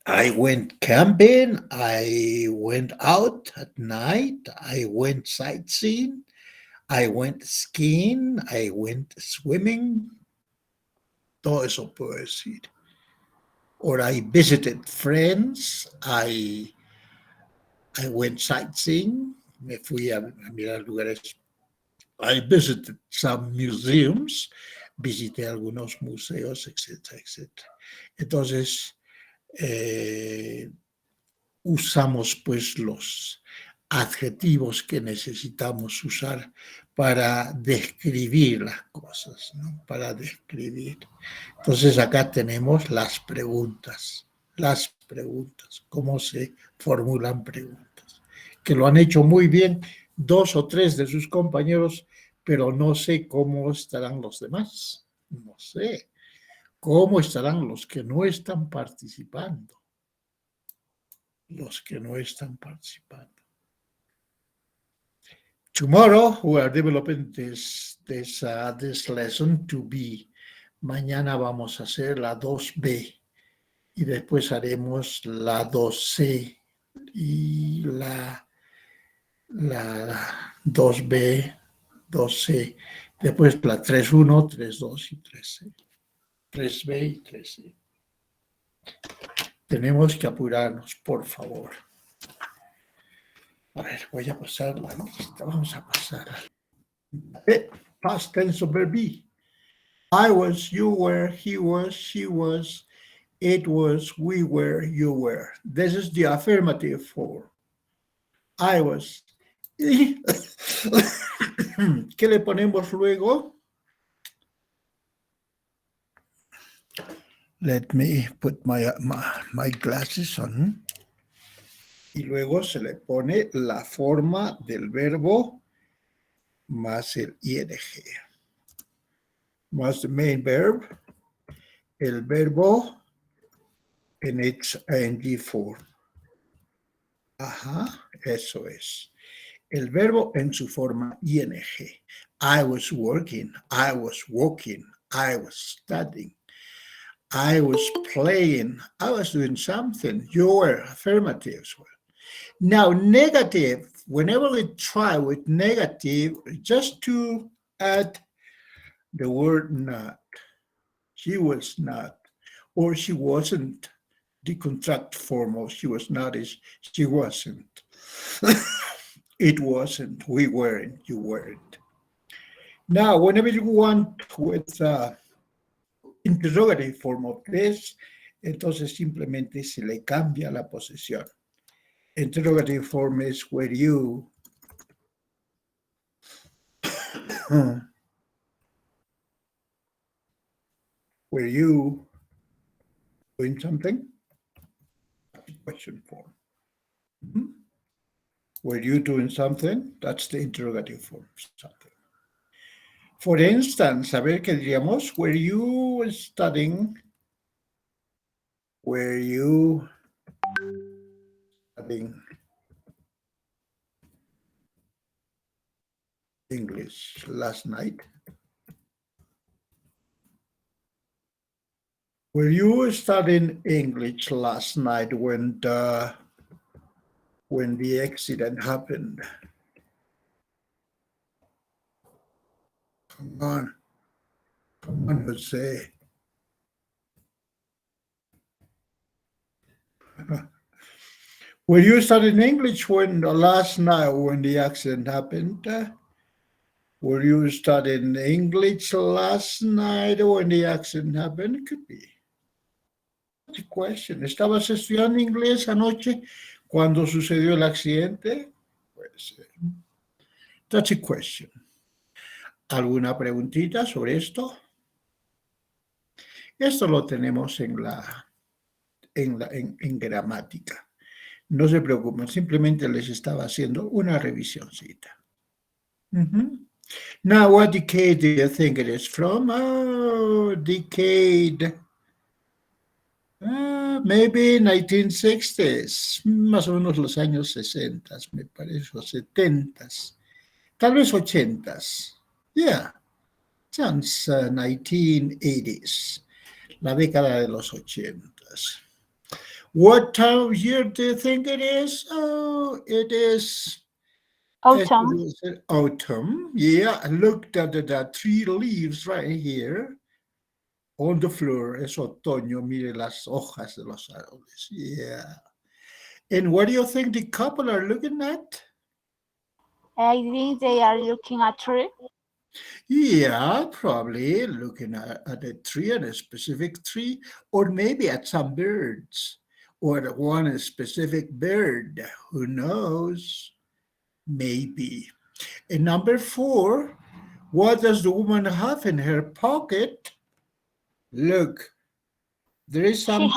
I went camping. I went out at night. I went sightseeing. I went skiing. I went swimming. Todo eso puedo decir. Or I visited friends. I went sightseeing. Me fui a mirar lugares. I visited some museums. Visité algunos museos, etcétera, etcétera. Entonces, usamos pues los adjetivos que necesitamos usar para describir las cosas, ¿no? Para describir. Entonces acá tenemos las preguntas, cómo se formulan preguntas, que lo han hecho muy bien 2 o 3 de sus compañeros, pero no sé cómo estarán los demás, no sé cómo estarán los que no están participando. Los que no están participando. Tomorrow we are developing this lesson to be. Mañana vamos a hacer la 2B y después haremos la 2C y la 2B, 2C. Después la 3.1, 3.2 y 3C. 3B y 3C. Tenemos que apurarnos, por favor. A ver, voy a pasar la lista. Vamos a pasar. Past tense of verb be. I was, you were, he was, she was, it was, we were, you were. This is the affirmative form. I was. ¿Qué le ponemos luego? Let me put my glasses on. Y luego se le pone la forma del verbo más el ing. Más the main verb, el verbo en its ing form. Ajá, eso es. El verbo en su forma ing. I was working, I was walking, I was studying, I was playing, I was doing something. You were affirmatives. Now, negative, whenever we try with negative, just to add the word not. She was not, or she wasn't. The contract form of she was not is she wasn't. It wasn't, we weren't, you weren't. Now, whenever you want with interrogative form of this, entonces simplemente se le cambia la posesión. Interrogative form is where you doing something? Question form. Were you doing something? That's the interrogative form. Something. For instance, a ver qué diríamos. Were you studying? Were you studying English last night? Were you studying English last night when the accident happened? Come on, Jose. Were you studying English when last night when the accident happened? Were you studying English last night when the accident happened? It could be. That's a question. ¿Estabas estudiando inglés anoche cuando sucedió el accidente? Puede ser. That's a question. ¿Alguna preguntita sobre esto? Esto lo tenemos en gramática. No se preocupen, simplemente les estaba haciendo una revisioncita. Now, what decade do you think it is from? Oh, decade. Maybe 1960s. Más o menos los años 60, me parece, o 70s. Tal vez 80s. Yeah, sounds 1980s. La década de los 80. What time of year do you think it is? Oh, it is Autumn. autumn. Yeah, I looked at the 3 leaves right here on the floor. Es otoño. Mire las hojas de los árboles. Yeah. And what do you think the couple are looking at? I think they are looking at tree. Yeah, probably looking at a tree, at a specific tree, or maybe at some birds, or at one specific bird. Who knows? Maybe. And number 4, what does the woman have in her pocket? Look, there is something.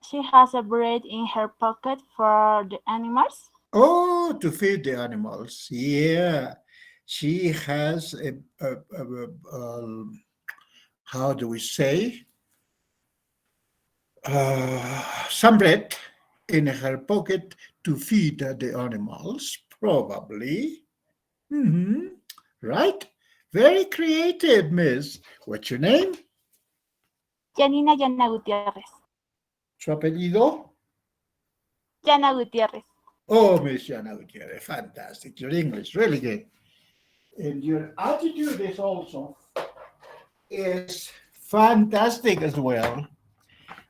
She has a bread in her pocket for the animals. Oh, to feed the animals. Yeah. She has how do we say? Some bread in her pocket to feed the animals, probably. Right? Very creative, miss. What's your name? Janina Yana Gutierrez. ¿Su apellido? Yana Gutierrez. Oh, Miss Yana Gutierrez, fantastic. Your English, really good. And your attitude is fantastic as well.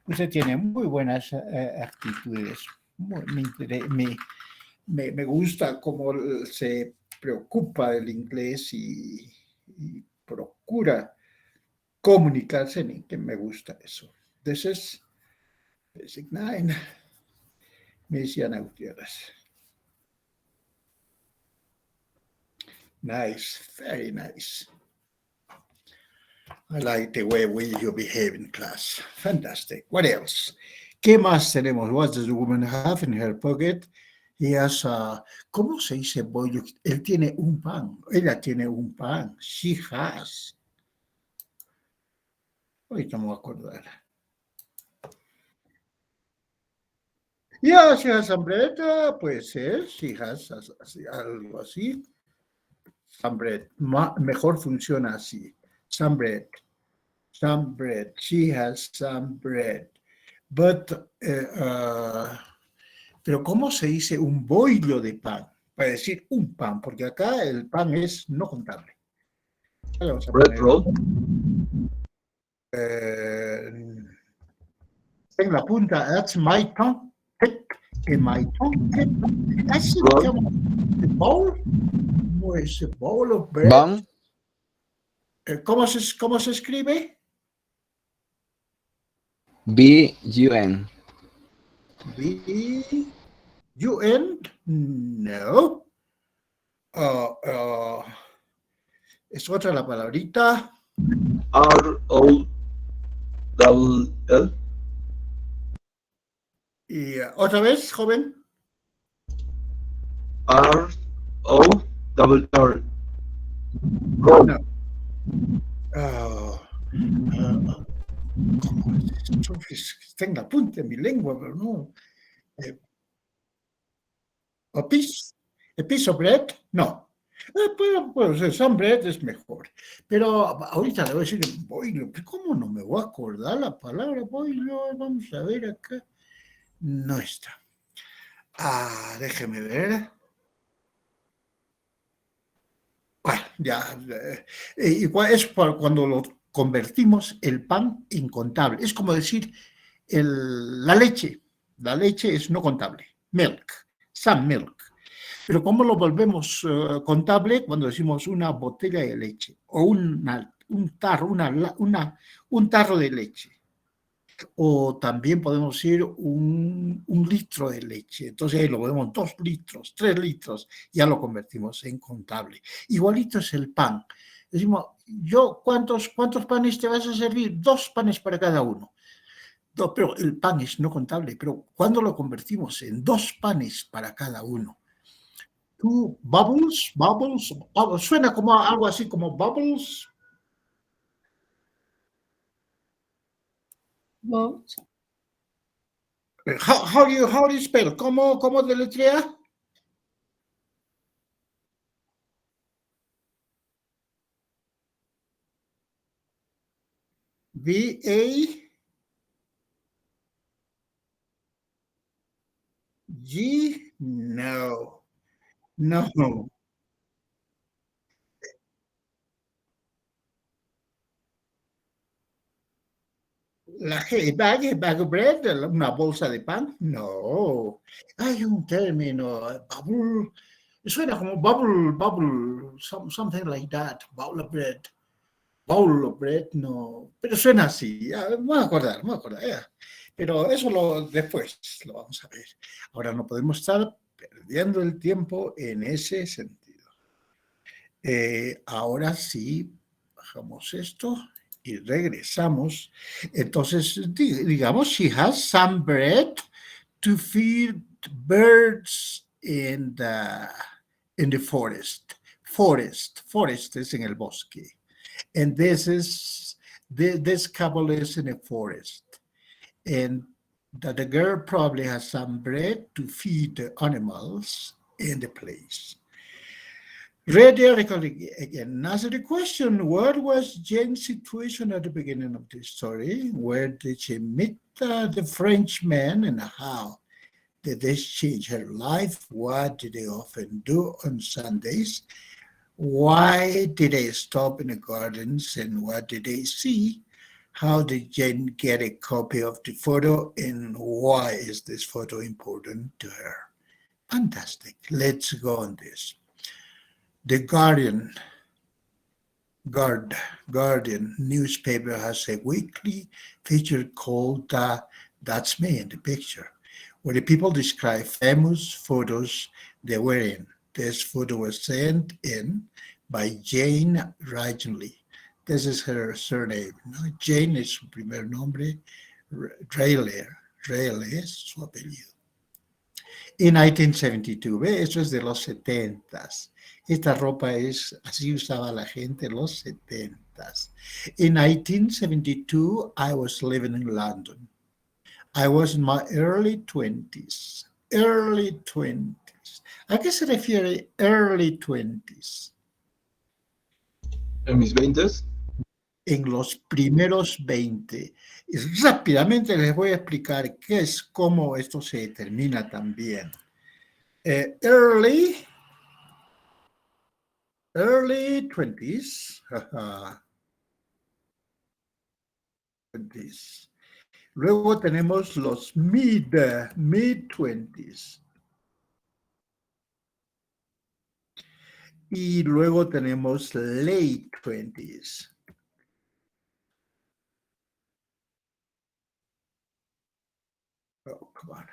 Usted tiene muy buenas actitudes. Me gusta cómo se preocupa del inglés y procura comunicarse en que me gusta eso. This is Basic 9. Miss Yana Gutierrez. Nice, very nice. I like the way you behave in class. Fantastic. What else? ¿Qué más tenemos? What does the woman have in her pocket? He has ¿cómo se dice bollo? Él tiene un pan. Ella tiene un pan. She has. Ahorita me voy a acordar. Yeah, she has some bread. Puede ser. She has algo así. Some bread. Mejor funciona así. Some bread. Some bread. She has some bread. But, pero ¿cómo se dice un bollo de pan? Para decir un pan, porque acá el pan es no contable. Bread roll. En la punta, that's my tongue. In my tongue. That's the bowl. It's a bowl of bread. Bun. ¿Cómo se escribe? B-U-N. B-U-N? No. Es otra la palabrita. R-O-L-L. Y otra vez, joven. R-O-L-L. No. Está en la punta de mi lengua, pero no. ¿A piece of bread? No. Pues some bread es mejor. Pero ahorita le voy a decir boilo. ¿Cómo no me voy a acordar la palabra boilo? Vamos a ver acá. No está. Déjeme ver. Bueno, ya. Igual es cuando lo convertimos el pan en contable. Es como decir la leche. La leche es no contable. Milk. Some milk. Pero ¿cómo lo volvemos contable? Cuando decimos una botella de leche o un tarro de leche. O también podemos decir un litro de leche. Entonces ahí lo vemos 2 litros, 3 litros, ya lo convertimos en contable. Igualito es el pan. Decimos, ¿cuántos panes te vas a servir? 2 panes para cada uno. No, pero el pan es no contable, pero ¿cuándo lo convertimos en 2 panes para cada uno? Bubbles, suena como algo así como bubbles. Boat. How do you spell? ¿Cómo deletrea? V-A-G, no. No. La G, bag of bread, una bolsa de pan. No. Hay un término, bubble. Suena como bubble, something like that. Bowl of bread. Bowl of bread, no. Pero suena así. Me voy a acordar, ya. Pero eso después lo vamos a ver. Ahora no podemos estar perdiendo el tiempo en ese sentido. Ahora sí, bajamos esto y regresamos. Entonces, digamos, she has some bread to feed birds in the forest. Forest es en el bosque. And this couple is in a forest. And that the girl probably has some bread to feed the animals in the place. Read the article again. Answer the question, what was Jane's situation at the beginning of the story? Where did she meet the Frenchman and how did this change her life? What did they often do on Sundays? Why did they stop in the gardens and what did they see? How did Jane get a copy of the photo and why is this photo important to her? Fantastic. Let's go on this. The Guardian newspaper has a weekly feature called That's Me in the Picture, where the people describe famous photos they were in. This photo was sent in by Jane Ridgely. This is her surname. ¿No? Jane es su primer nombre, Rayleigh es su apellido. En 1972, ¿ve? Eso es de los 70s. Esta ropa es, así usaba la gente en los 70s. In 1972, I was living in London. I was in my early 20s. Early 20s. ¿A qué se refiere early 20s? ¿En mis 20s? En los primeros 20. Y rápidamente les voy a explicar qué es, cómo esto se determina también. Early 20s. 20s. Luego tenemos los mid 20s. Y luego tenemos late 20s. Oh, come on.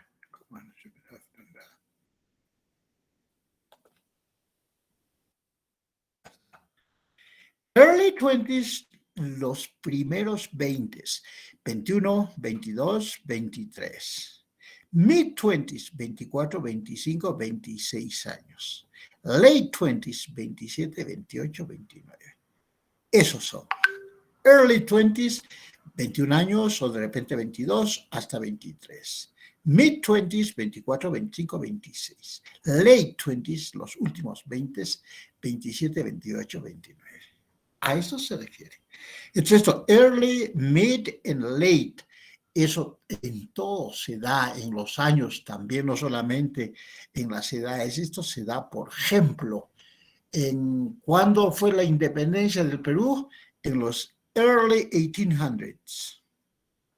Should have done that. Early 20s, los primeros 20s. 21, 22, 23. Mid 20s, 24, 25, 26 años. Late 20s, 27, 28, 29. Esos son. Early 20s, 21 años o de repente 22 hasta 23. Mid 20s, 24, 25, 26. Late 20s, los últimos 20s, 27, 28, 29. A eso se refiere. Entonces esto, early, mid and late, eso en todo se da en los años también, no solamente en las edades. Esto se da, por ejemplo, ¿cuándo fue la independencia del Perú? En los early 1800s.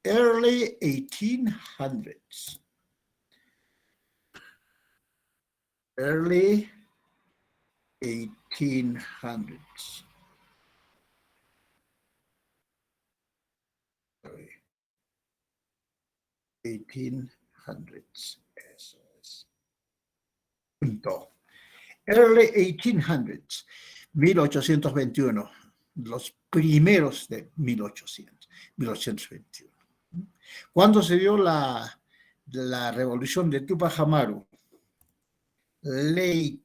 Early 1800s. Early 1800s. 1800s. Eso es. Punto. Early 1800s. 1821. Los primeros de 1821. ¿Cuándo se dio la revolución de Tupac Amaru? Late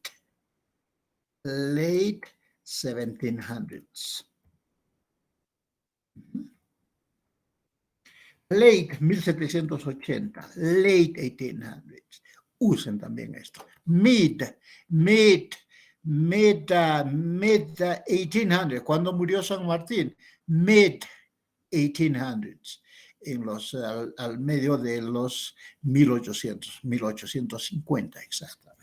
1700s. Late 1780, late 1800s. Usen también esto. Mid 1800. ¿Cuándo murió San Martín? Mid 1800s, al medio de los 1850 exactamente.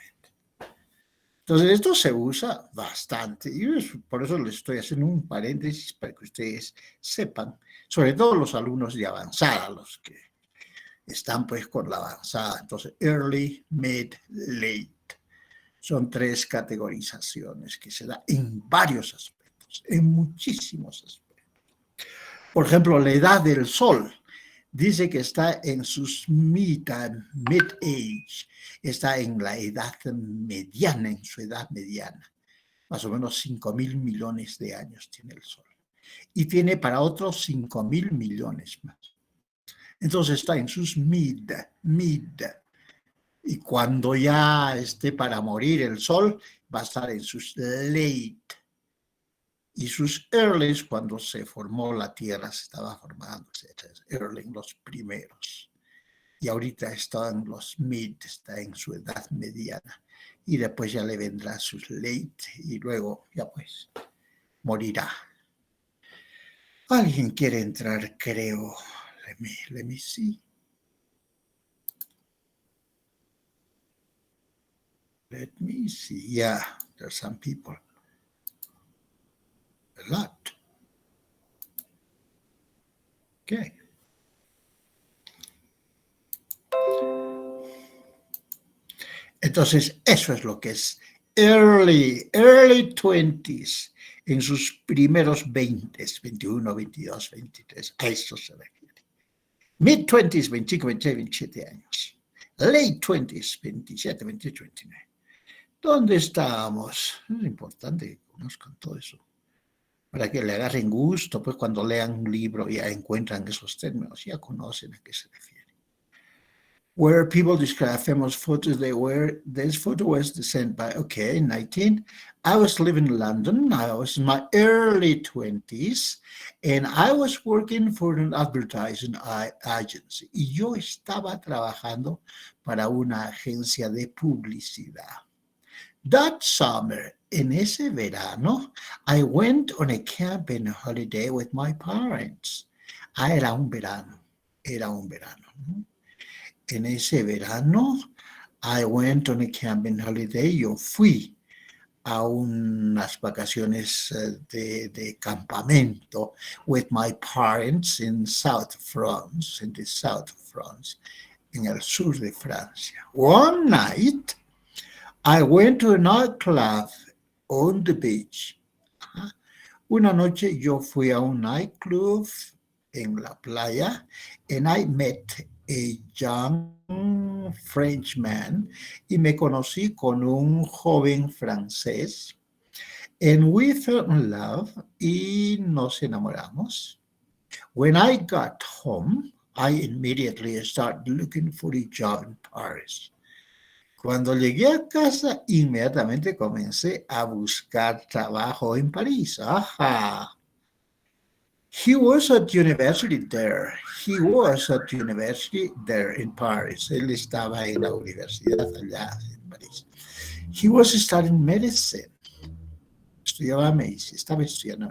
Entonces, esto se usa bastante, y por eso les estoy haciendo un paréntesis para que ustedes sepan, sobre todo los alumnos de avanzada, los que están pues con la avanzada. Entonces, early, mid, late. Son 3 categorizaciones que se da en varios aspectos, en muchísimos aspectos. Por ejemplo, la edad del sol. Dice que está en sus mid-age, está en la edad mediana, en su edad mediana. Más o menos 5.000 millones de años tiene el Sol. Y tiene para otros 5.000 millones más. Entonces está en sus mid. Y cuando ya esté para morir el Sol, va a estar en sus late. Y sus early, cuando se formó la Tierra, se estaba formando, etc. Early, los primeros. Y ahorita está en los mid, está en su edad mediana. Y después ya le vendrá sus late y luego ya pues morirá. ¿Alguien quiere entrar? Creo. Let me see. Let me see. Yeah, there's some people. A lot. Okay. Entonces, eso es lo que es early 20s, en sus primeros 20s, 21, 22, 23, a eso se refiere. Mid-20s, 25, 26, 27 años. Late 20s, 27, 28, 29. ¿Dónde estamos? Es importante que conozcan todo eso, para que le agarren gusto, pues cuando lean un libro ya encuentran esos términos, ya conocen a qué se refiere. Where people describe famous photos they were, this photo was sent by, okay, 19. I was living in London. I was in my early 20s, and I was working for an advertising agency. Y yo estaba trabajando para una agencia de publicidad. That summer, en ese verano, I went on a camping holiday with my parents. Era un verano. ¿No? En ese verano, I went on a camping holiday. Yo fui a unas vacaciones de campamento with my parents in South France, in the South of France, en el sur de Francia. One night, I went to a nightclub on the beach. Una noche yo fui a un nightclub en la playa, and I met a young Frenchman, y me conocí con un joven francés, and we fell in love, y nos enamoramos. When I got home, I immediately started looking for a job in Paris. Cuando llegué a casa, inmediatamente comencé a buscar trabajo en París. Ajá. He was at university there. He was at university there in Paris. Él estaba en la universidad allá en París. He was studying medicine. Estudiaba medicina, estaba estudiando.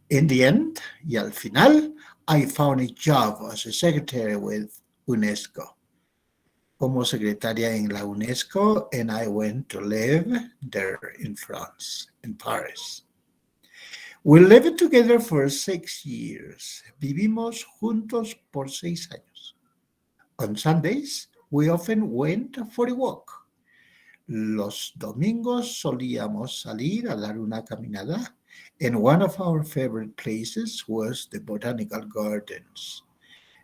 In the end, y al final, I found a job as a secretary with UNESCO. Como secretaria en la UNESCO, and I went to live there in France, in Paris. We lived together for 6 years. Vivimos juntos por 6 años. On Sundays, we often went for a walk. Los domingos solíamos salir a dar una caminada, and one of our favorite places was the botanical gardens.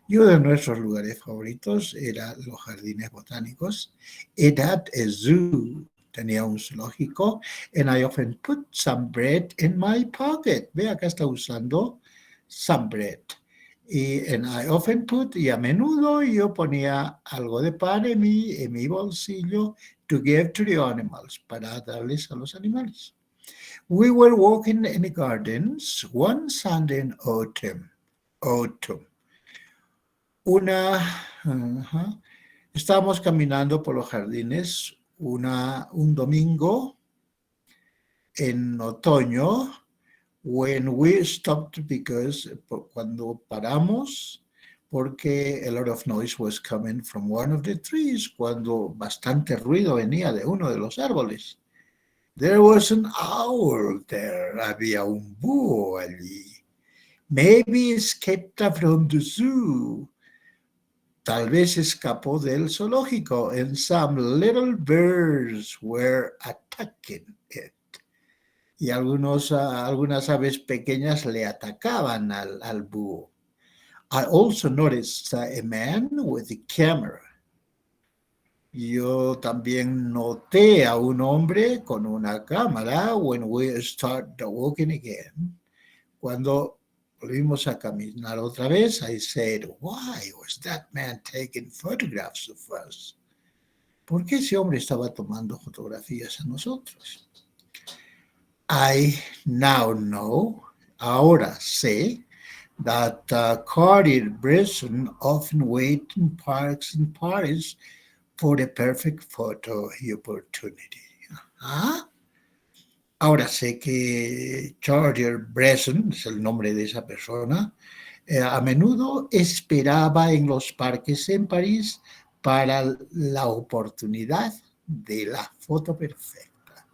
Y uno de nuestros lugares favoritos era los jardines botánicos. It had a zoo. Tenía un zoológico, and I often put some bread in my pocket. Ve, acá está usando some bread. And I often put, y a menudo yo ponía algo de pan en mi bolsillo to give to the animals, para darles a los animales. We were walking in the gardens one Sunday in autumn. Estábamos caminando por los jardines un domingo en otoño, when we stopped because cuando paramos, porque a lot of noise was coming from one of the trees, cuando bastante ruido venía de uno de los árboles. There was an owl there, había un búho allí. Maybe escaped from the zoo. Tal vez escapó del zoológico, and some little birds were attacking it. Y algunas aves pequeñas le atacaban al búho. I also noticed a man with a camera. Yo también noté a un hombre con una cámara when we started walking again. Cuando volvimos a caminar otra vez, I said, why was that man taking photographs of us? ¿Por qué ese hombre estaba tomando fotografías a nosotros? I now know, ahora sé, that Cartier Bresson often wait in parks in Paris for the perfect photo opportunity. ¿Ah? Ahora sé que Cartier Bresson, es el nombre de esa persona, a menudo esperaba en los parques en París para la oportunidad de la foto perfecta.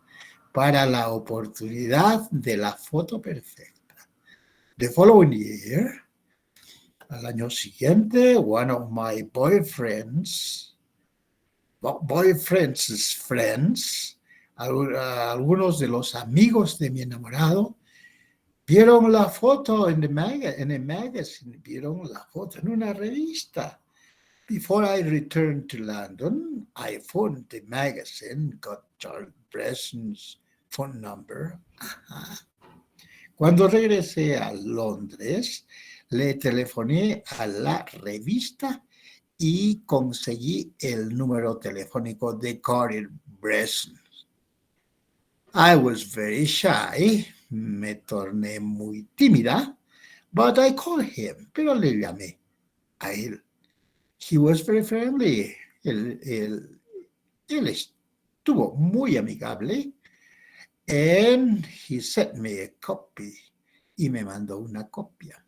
Para la oportunidad de la foto perfecta. The following year, al año siguiente, one of my boyfriends' friends, algunos de los amigos de mi enamorado, vieron la foto en el magazine, vieron la foto en una revista. Before I returned to London, I phoned the magazine, got Charles Bresson's phone number. Ajá. Cuando regresé a Londres, le telefoné a la revista y conseguí el número telefónico de Cartier Bresson. I was very shy, me torné muy tímida, but I called him, pero le llamé a él. He was very friendly. Él estuvo muy amigable. And he sent me a copy. Y me mandó una copia.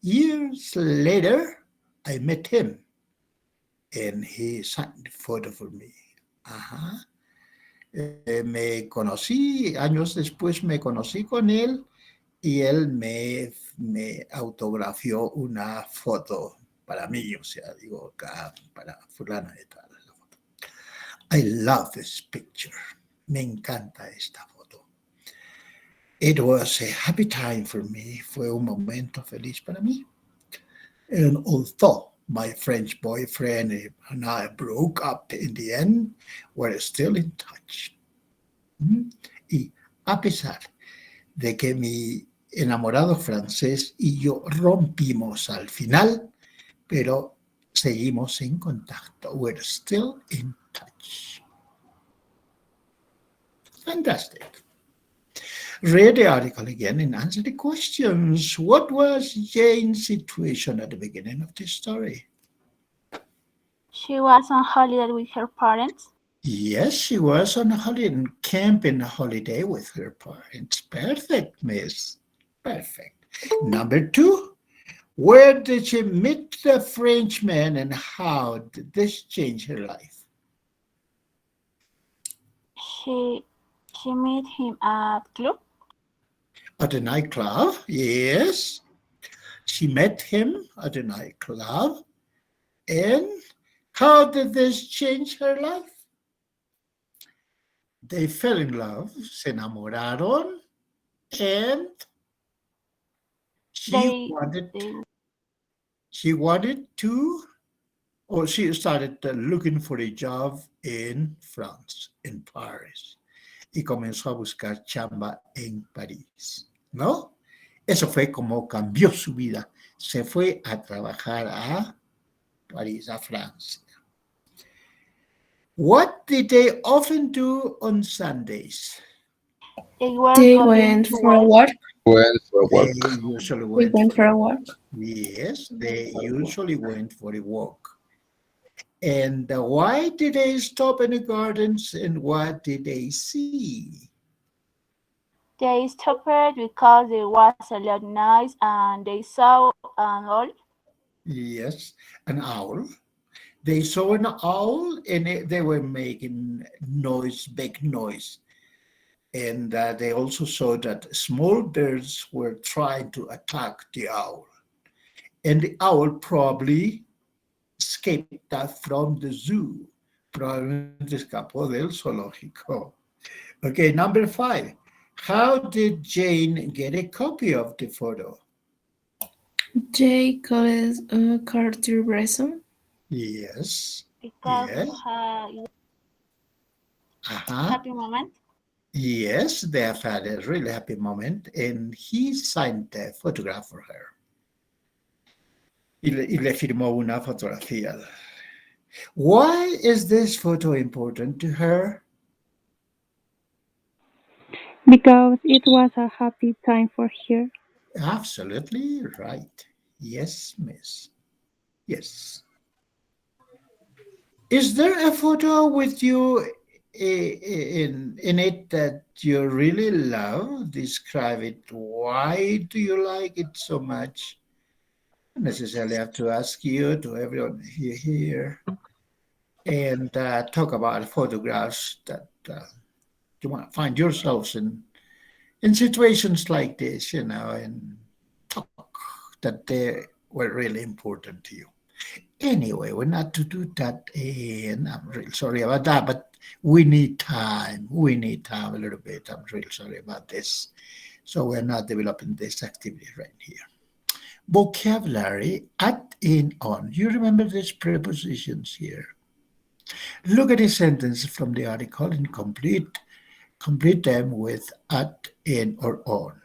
Years later, I met him. And he signed the photo for me. Ajá. Me conocí, años después me conocí con él y él me autografió una foto para mí, o sea, digo, acá para fulana de tal. I love this picture. Me encanta esta foto. It was a happy time for me. Fue un momento feliz para mí. And although my French boyfriend and I broke up in the end, we're still in touch. Y a pesar de que mi enamorado francés y yo rompimos al final, pero seguimos en contacto. We're still in touch. Fantastic. Read the article again and answer the questions. What was Jane's situation at the beginning of the story? She was on holiday with her parents. Yes, she was on a holiday, camping holiday with her parents. Perfect, miss. Perfect. Number 2. Where did she meet the Frenchman and how did this change her life? She met him at club. At a nightclub, yes. She met him at a nightclub. And how did this change her life? They fell in love, se enamoraron, and she started looking for a job in France, in Paris. Y comenzó a buscar chamba en París, ¿no? Eso fue como cambió su vida. Se fue a trabajar a París, a Francia. What did they often do on Sundays? They went for work. They usually went for a walk. Yes, they usually went for a walk. And why did they stop in the gardens and what did they see? They stopped because there was a loud noise and they saw an owl. Yes, an owl. They saw an owl and they were making noise, big noise. And they also saw that small birds were trying to attack the owl. And the owl probably escaped from the zoo. Probablemente escapó del zoológico. Okay, number 5. How did Jane get a copy of the photo? J. Collins Carter Bresson. Yes. Because Yes. it was a Uh-huh. happy moment. Yes, they have had a really happy moment, and he signed the photograph for her. Y le firmó una fotografía. Why is this photo important to her? Because it was a happy time for her. Absolutely right. Yes, miss. Yes. Is there a photo with you in it that you really love? Describe it. Why do you like it so much? I don't necessarily have to ask you, to everyone here, and talk about photographs that you want to find yourselves in situations like this, and talk that they were really important to you. Anyway, we're not to do that, and I'm really sorry about that, but we need time. We need time a little bit. I'm really sorry about this. So we're not developing this activity right here. Vocabulary at, in, on. You remember these prepositions here. Look at the sentence from the article and complete them with at, in, or on.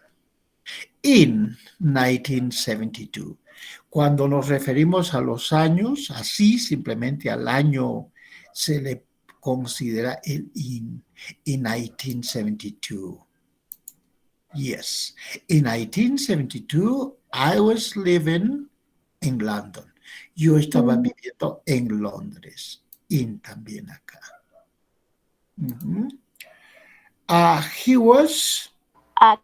In 1972. Cuando nos referimos a los años, así simplemente al año se le considera el in 1972. Yes, in 1972 I was living in London. Yo estaba viviendo en Londres. In también acá. He was at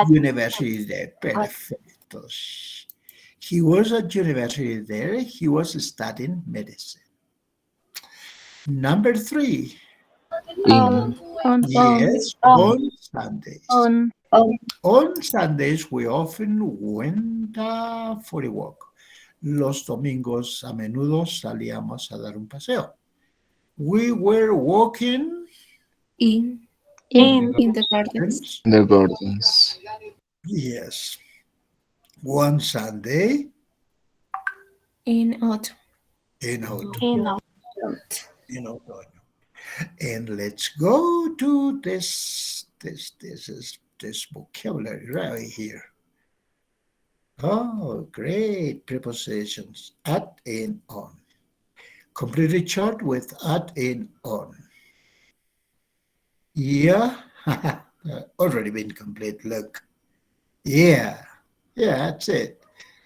university there. Perfecto. He was at university there. He was studying medicine. Number 3. Yes, on Sundays. On Sundays, we often went for a walk. Los domingos a menudo salíamos a dar un paseo. We were walking In the gardens. The gardens. Yes. One Sunday. In autumn. In autumn. In autumn. And let's go to this vocabulary right here. Oh, great prepositions. At, in, on. Complete the chart with at, in, on. Yeah, already been complete. Look. Yeah, that's it.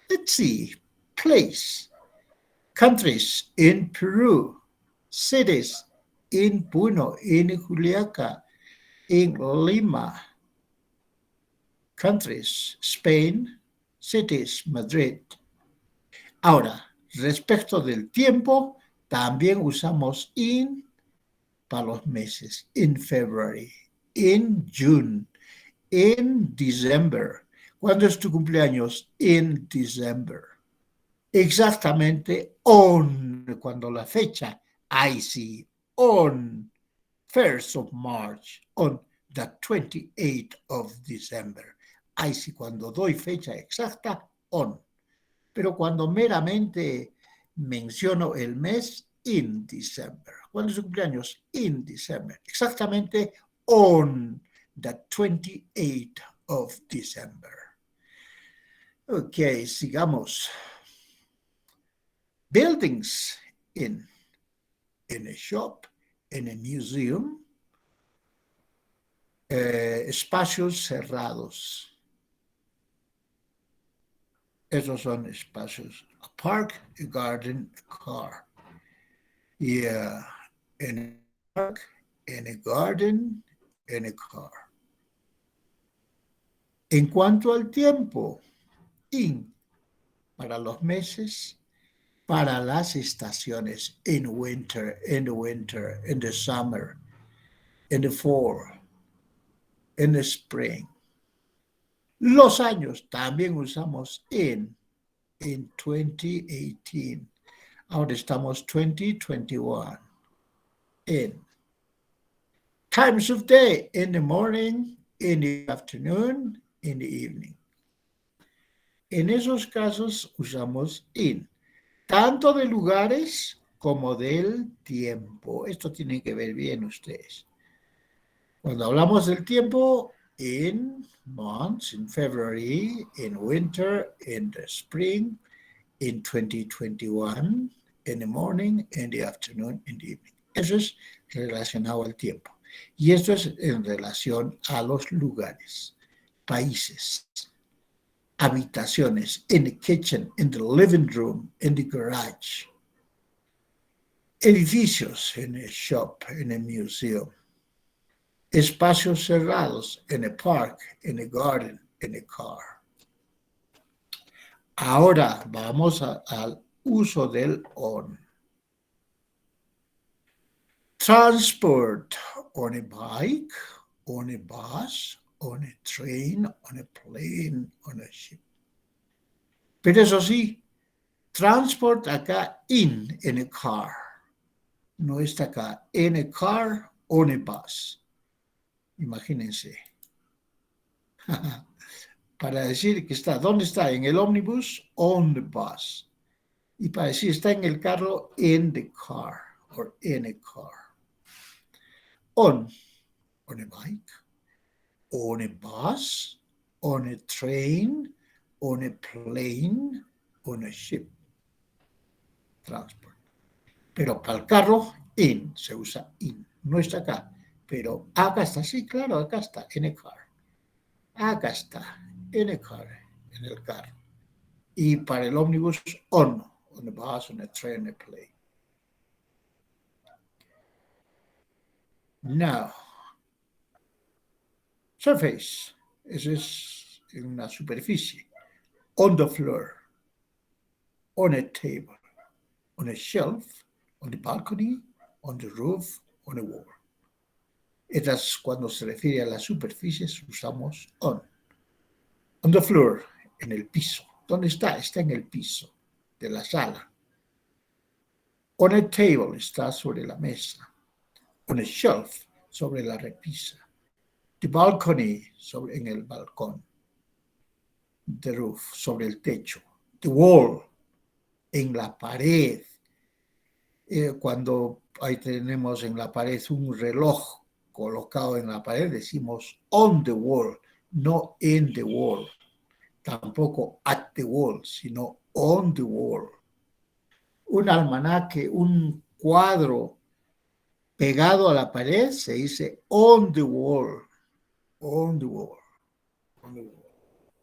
Let's see. Place. Countries in Peru. Cities in Puno, in Juliaca, in Lima. Countries, Spain. Cities, Madrid. Ahora, respecto del tiempo, también usamos in para los meses. In February, in June, in December. ¿Cuándo es tu cumpleaños? In December. Exactamente on, cuando la fecha, I see, on 1st of March, on the 28th of December. I see, cuando doy fecha exacta, on. Pero cuando meramente menciono el mes, in December. ¿Cuándo es su cumpleaños? In December. Exactamente on the 28th of December. Ok, sigamos. Buildings in a shop, in a museum, espacios cerrados. Esos son espacios. A park, a garden, a car. Yeah, in a park, in a garden, in a car. En cuanto al tiempo, in, para los meses, para las estaciones, in winter, in the winter, in the summer, in the fall, in the spring. Los años, también usamos in 2018. Ahora estamos 2021. In. Times of day, in the morning, in the afternoon, in the evening. En esos casos usamos in, tanto de lugares como del tiempo. Esto tiene que ver bien ustedes. Cuando hablamos del tiempo, in months, in February, in winter, in the spring, in 2021, in the morning, in the afternoon, in the evening. Eso es relacionado al tiempo. Y esto es en relación a los lugares, países, habitaciones, in the kitchen, in the living room, in the garage. Edificios, in a shop, in a museum. Espacios cerrados, in a park, in a garden, in a car. Ahora vamos al uso del on. Transport, on a bike, on a bus, on a train, on a plane, on a ship. Pero eso sí, transport acá in a car. No está acá, in a car, on a bus. Imagínense. Para decir que está, ¿dónde está? En el ómnibus, on the bus. Y para decir está en el carro, in the car, or in a car. On a bike, on a bus, on a train, on a plane, on a ship. Transport. Pero para el carro, in, se usa in. No está acá, pero acá está, sí, claro, acá está, in a car. Acá está, in a car, en el carro. Y para el ómnibus, on a bus, on a train, on a plane. Now, surface, eso es una superficie. On the floor, on a table, on a shelf, on the balcony, on the roof, on a wall. Estas, cuando se refiere a las superficies, usamos on. On the floor, en el piso. ¿Dónde está? Está en el piso de la sala. On a table, está sobre la mesa. On a shelf, sobre la repisa. The balcony, en el balcón. The roof, sobre el techo. The wall, en la pared. Cuando ahí tenemos en la pared un reloj colocado en la pared, decimos on the wall, no in the wall. Tampoco at the wall, sino on the wall. Un almanaque, un cuadro pegado a la pared, se dice on the wall. On the wall. On the wall.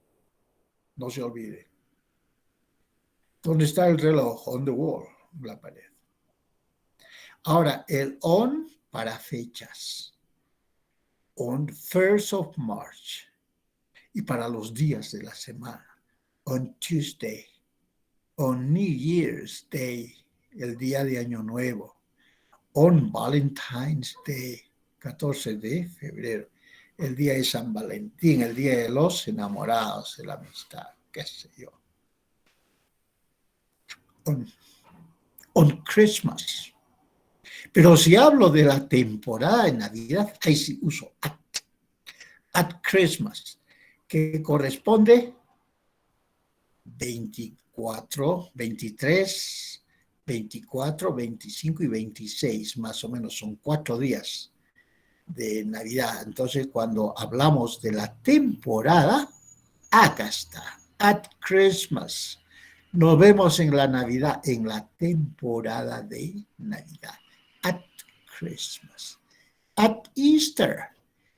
No se olvide. ¿Dónde está el reloj? On the wall, la pared. Ahora, el on para fechas. On 1st of March. Y para los días de la semana. On Tuesday. On New Year's Day, el día de Año Nuevo. On Valentine's Day, 14 de febrero. El día de San Valentín, el día de los enamorados, de la amistad, qué sé yo. On Christmas. Pero si hablo de la temporada de Navidad, ahí sí uso at Christmas, que corresponde 24, 23, 24, 25 y 26, más o menos, son 4 días de Navidad. Entonces, cuando hablamos de la temporada, acá está, at Christmas. Nos vemos en la Navidad, en la temporada de Navidad. At Christmas. At Easter.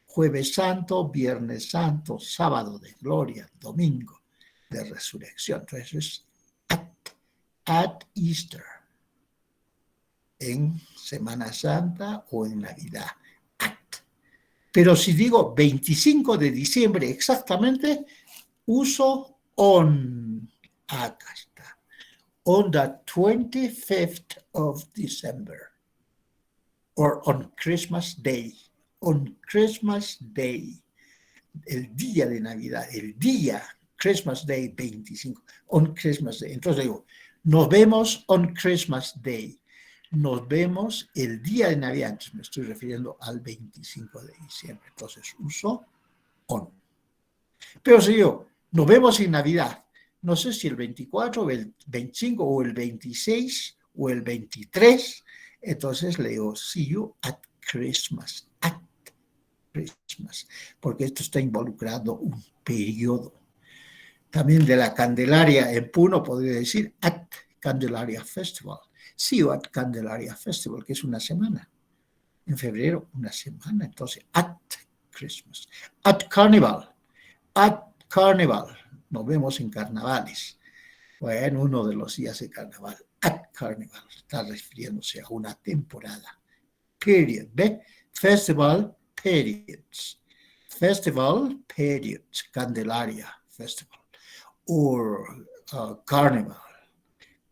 Jueves Santo, Viernes Santo, Sábado de Gloria, Domingo de Resurrección. Entonces es at Easter. En Semana Santa o en Navidad. Pero si digo 25 de diciembre exactamente, uso on. Acá está. On the 25th of December. Or on Christmas Day. On Christmas Day. El día de Navidad. El día. Christmas Day 25. On Christmas Day. Entonces digo, nos vemos on Christmas Day. Nos vemos el día de Navidad. Entonces me estoy refiriendo al 25 de diciembre. Entonces uso on. Pero si yo, nos vemos en Navidad, no sé si el 24, o el 25, o el 26, o el 23, entonces le digo, see you at Christmas, porque esto está involucrado un periodo. También de la Candelaria en Puno podría decir at Candelaria Festival. See you at Candelaria Festival, que es una semana. En febrero, una semana. Entonces, at Christmas. At Carnival. At Carnival. Nos vemos en carnavales. Bueno, uno de los días de carnaval. At Carnival. Está refiriéndose a una temporada. Period. ¿Ve? Festival, periods. Festival, periods. Candelaria Festival. Or Carnival.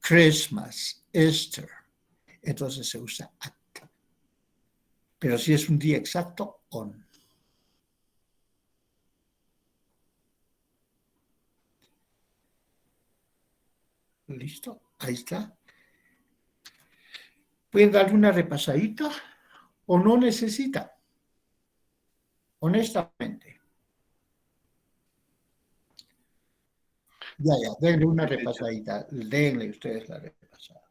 Christmas, Easter. Entonces se usa at. Pero si es un día exacto, on. ¿Listo? Ahí está. ¿Pueden darle una repasadita o no necesita? Honestamente. Ya, denle una repasadita. Denle ustedes la repasada.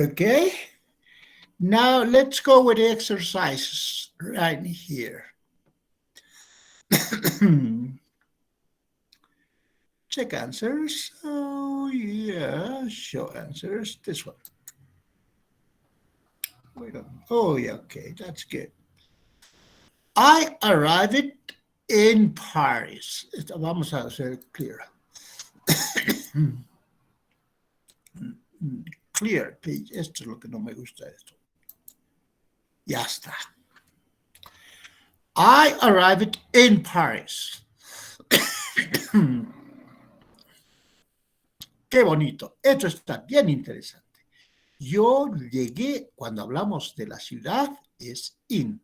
Okay. Now let's go with the exercises right here. Check answers. Oh, yeah. Show answers. This one. Wait a minute. Oh, yeah. Okay. That's good. I arrived in Paris. Vamos a hacer clear. Clear page. Esto es lo que no me gusta de esto. Ya está. I arrived in Paris. Qué bonito. Esto está bien interesante. Yo llegué, cuando hablamos de la ciudad, es in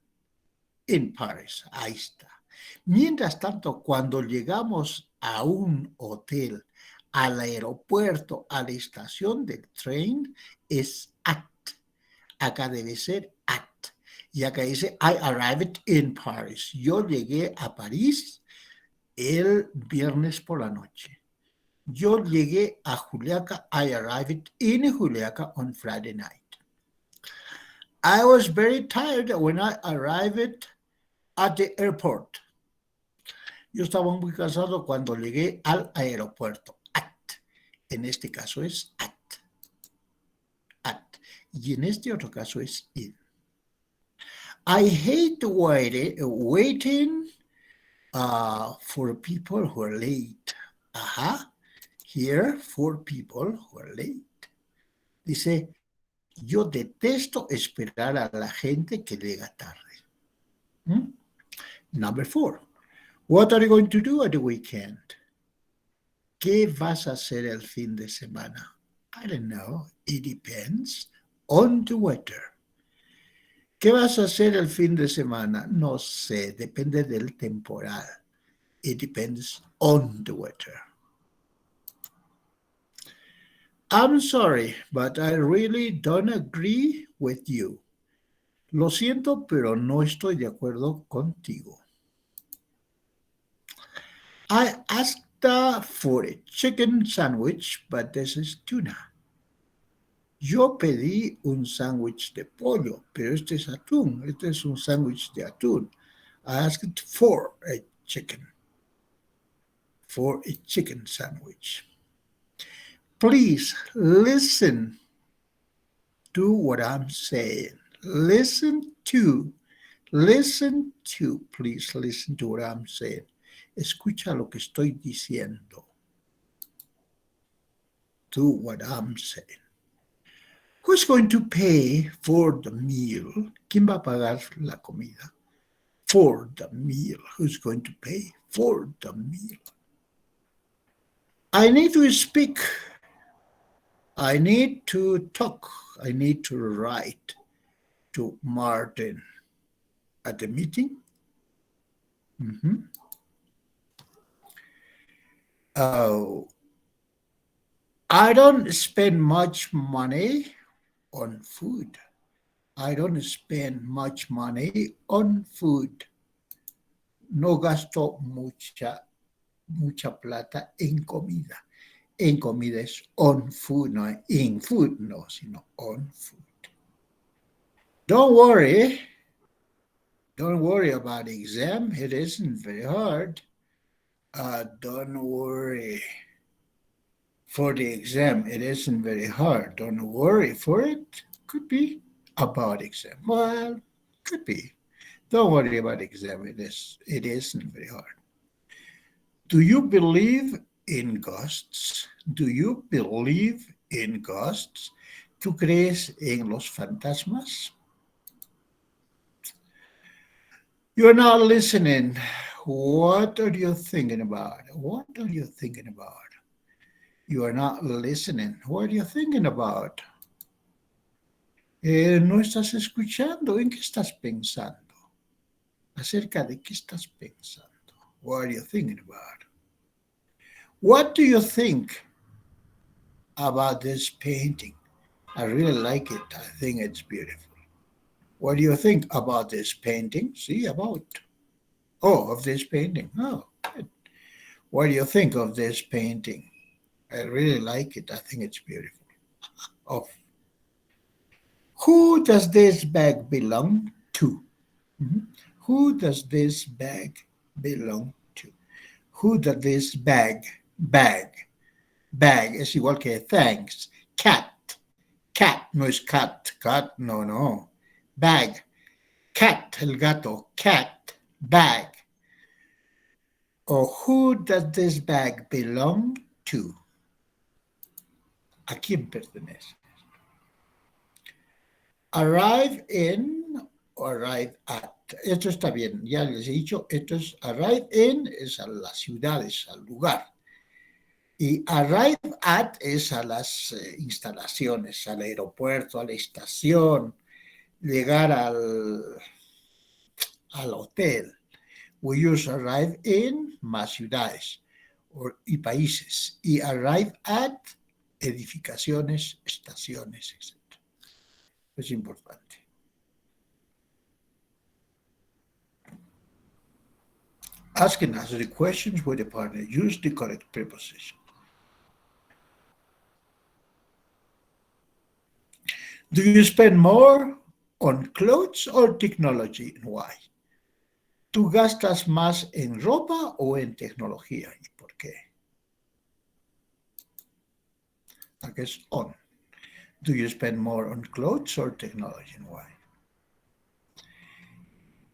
Paris. Ahí está. Mientras tanto, cuando llegamos a un hotel, al aeropuerto, a la estación del tren, es at. Acá debe ser at. Y acá dice, I arrived in Paris. Yo llegué a París el viernes por la noche. Yo llegué a Juliaca. I arrived in Juliaca on Friday night. I was very tired when I arrived at the airport. Yo estaba muy cansado cuando llegué al aeropuerto. At. En este caso es at. At. Y en este otro caso es in. I hate waiting for people who are late. Ajá. Here, for people who are late. Dice, yo detesto esperar a la gente que llega tarde. Number 4. What are you going to do at the weekend? ¿Qué vas a hacer el fin de semana? I don't know. It depends on the weather. ¿Qué vas a hacer el fin de semana? No sé. Depende del temporal. It depends on the weather. I'm sorry, but I really don't agree with you. Lo siento, pero no estoy de acuerdo contigo. I asked for a chicken sandwich, but this is tuna. Yo pedí un sándwich de pollo, pero este es atún. Este es un sándwich de atún. I asked for a chicken sandwich. Please listen to what I'm saying. Listen to. Please listen to what I'm saying. Escucha lo que estoy diciendo. Do what I'm saying. Who's going to pay for the meal? ¿Quién va a pagar la comida? For the meal. Who's going to pay for the meal? I need to speak. I need to talk. I need to write to Martin at the meeting. I don't spend much money on food. I don't spend much money on food. No gasto mucha plata en comida. En comida es on food, no in food, no, sino on food. Don't worry about the exam. It isn't very hard. Don't worry for the exam. It isn't very hard. Don't worry for it. Could be about exam. Well, could be. Don't worry about exam. It isn't very hard. Do you believe in ghosts? Do you believe in ghosts? ¿Tú crees en los fantasmas? You're not listening. What are you thinking about? What are you thinking about? You are not listening. What are you thinking about? No estás escuchando. ¿En qué estás pensando? ¿Acerca de qué estás pensando? What are you thinking about? What do you think about this painting? I really like it. I think it's beautiful. What do you think about this painting? See, about. Oh, of this painting. Oh, good. What do you think of this painting? I really like it. I think it's beautiful. Of. Who does this bag belong to? Who does this bag belong to? Who does this bag es igual que thanks. Cat no es cat, no. Bag. Cat, el gato. Cat, bag. Or who does this bag belong to? ¿A quién pertenece? Arrive in o arrive at. Esto está bien, ya les he dicho, esto es arrive in, es a las ciudades, al lugar. Y arrive at es a las instalaciones, al aeropuerto, a la estación, llegar al hotel. We use arrive in más ciudades y países. Y arrive at edificaciones, estaciones, etc. Es importante. Ask and answer the questions with the partner. Use the correct preposition. Do you spend more on clothes or technology and why? ¿Tú gastas más en ropa o en tecnología y por qué? Aquí es on. Do you spend more on clothes or technology and why?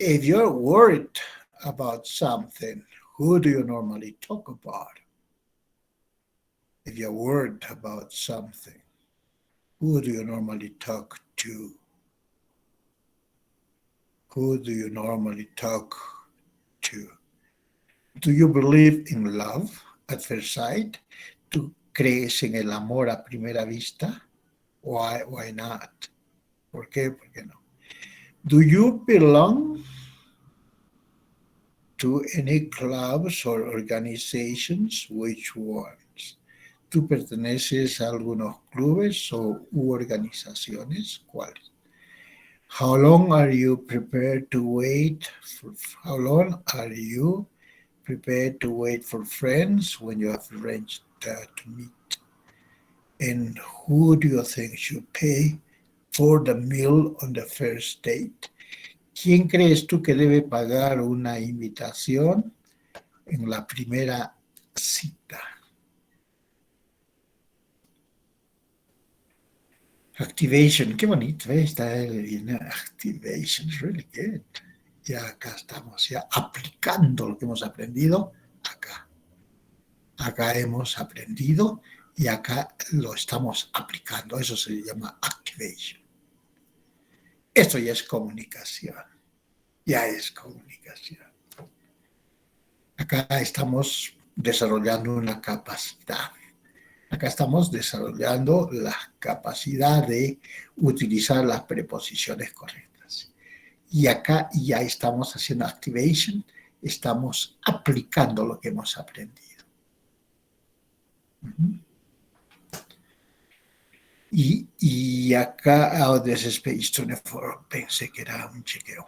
If you're worried about something, who do you normally talk about? If you're worried about something, who do you normally talk to? Who do you normally talk to? Do you believe in love at first sight? ¿Tú crees en el amor a primera vista? Why not? ¿Por qué? ¿Por qué no? Do you belong to any clubs or organizations? Which ones? ¿Tú perteneces a algunos clubes o organizaciones? ¿Cuáles? How long are you prepared to wait for? How long are you prepared to wait for friends when you have arranged to meet? And who do you think should pay for the meal on the first date? ¿Quién crees tú que debe pagar una invitación en la primera cita? Activation, qué bonito, está bien. Activation, is really good. Ya acá estamos, ya aplicando lo que hemos aprendido acá. Acá hemos aprendido y acá lo estamos aplicando. Eso se llama activation. Esto ya es comunicación. Ya es comunicación. Acá estamos desarrollando una capacidad. Acá estamos desarrollando la capacidad de utilizar las preposiciones correctas. Y acá ya estamos haciendo activation, estamos aplicando lo que hemos aprendido. Y acá, this is page 24, pensé que era un chequeo.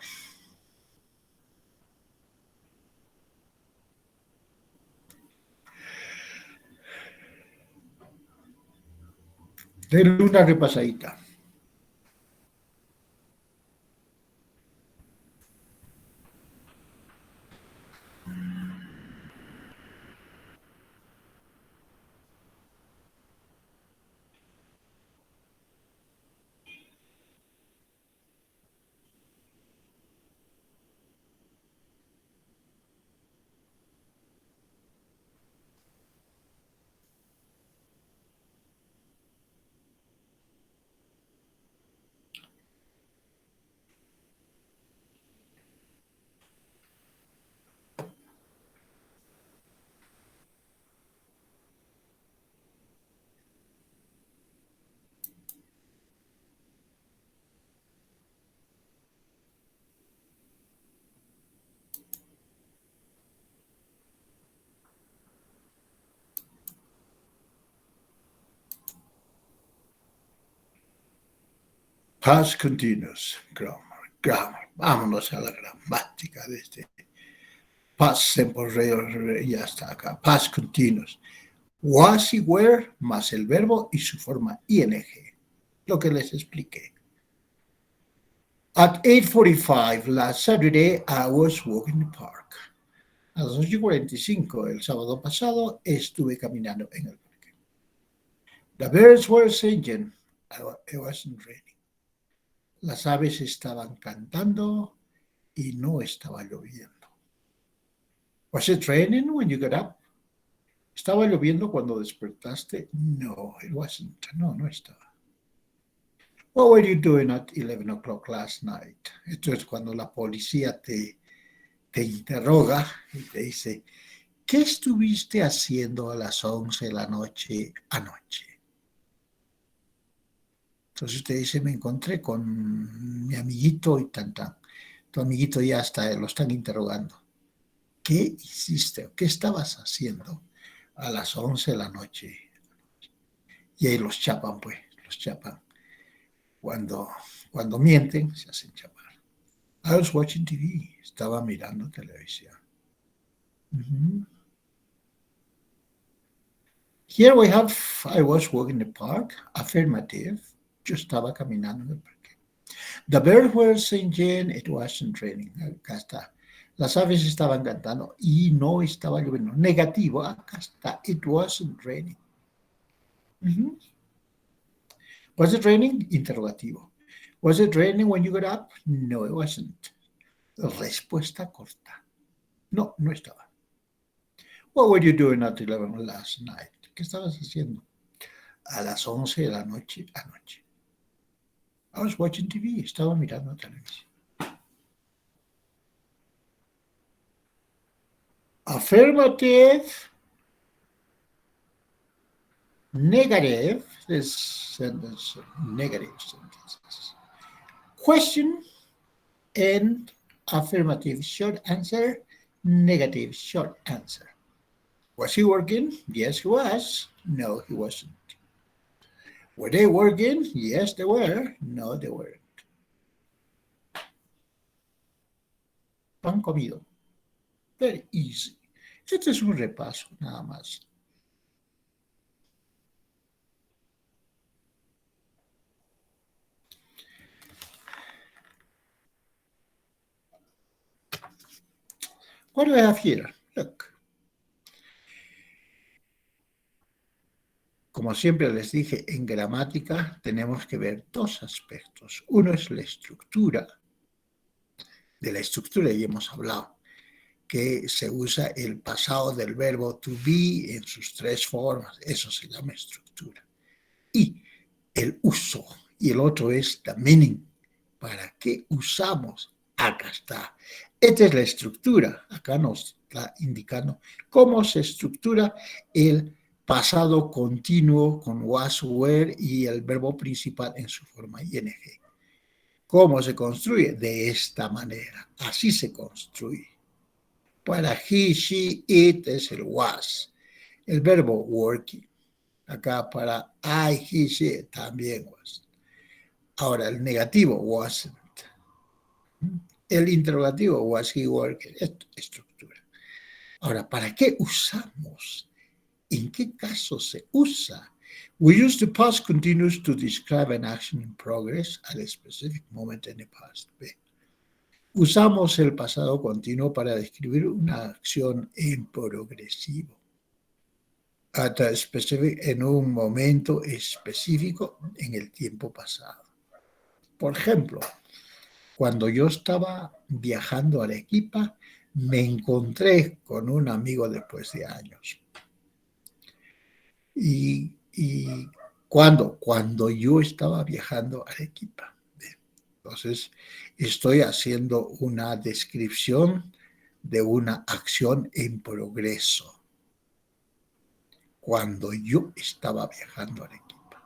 Denle una repasadita. Past continuous grammar. Vámonos a la gramática de este. Past simple, ya está acá. Past continuous. Was y were más el verbo y su forma ing. Lo que les expliqué. At 8:45 last Saturday, I was walking the park. A las 8:45 el sábado pasado estuve caminando en el parque. The birds were singing. It wasn't raining. Las aves estaban cantando y no estaba lloviendo. Was it raining when you got up? ¿Estaba lloviendo cuando despertaste? No, it wasn't. No estaba. What were you doing at 11 o'clock last night? Esto es cuando la policía te interroga y te dice, ¿qué estuviste haciendo a las 11 de la noche anoche? Entonces usted dice, me encontré con mi amiguito y tan. Tu amiguito ya está, lo están interrogando. ¿Qué hiciste? ¿Qué estabas haciendo a las 11 de la noche? Y ahí los chapan, pues, los chapan. Cuando mienten, se hacen chapar. I was watching TV. Estaba mirando televisión. Here we have, I was walking the park. Affirmative. Yo estaba caminando en el parque. The birds were singing, it wasn't raining. Acá está. Las aves estaban cantando y no estaba lloviendo. Negativo, acá está. It wasn't raining. Was it raining? Interrogativo. Was it raining when you got up? No, it wasn't. Respuesta corta. No, no estaba. What were you doing at 11 last night? ¿Qué estabas haciendo? A las 11 de la noche anoche. I was watching TV. Estaba mirando televisión. Affirmative. Negative. This sentence, negative sentences. Question and affirmative short answer, negative short answer. Was he working? Yes, he was. No, he wasn't. Were they working? Yes, they were. No, they weren't. Pan comido. Very easy. Este es un repaso, nada más. What do I have here? Look. Como siempre les dije, en gramática tenemos que ver dos aspectos. Uno es la estructura. De la estructura ya hemos hablado, que se usa el pasado del verbo to be en sus tres formas. Eso se llama estructura. Y el uso. Y el otro es the meaning. ¿Para qué usamos? Acá está. Esta es la estructura. Acá nos está indicando cómo se estructura el pasado continuo con was, were y el verbo principal en su forma ing. ¿Cómo se construye? De esta manera. Así se construye. Para he, she, it es el was. El verbo working. Acá para I, he, she también was. Ahora el negativo wasn't. El interrogativo was he working. Esto es estructura. Ahora, ¿para qué usamos? ¿En qué caso se usa? We use the past continuous to describe an action in progress at a specific moment in the past. Usamos el pasado continuo para describir una acción en progresivo. At a specific, en un momento específico en el tiempo pasado. Por ejemplo, cuando yo estaba viajando a Arequipa, me encontré con un amigo después de años. Y cuando yo estaba viajando a Arequipa. Entonces, estoy haciendo una descripción de una acción en progreso. Cuando yo estaba viajando a Arequipa.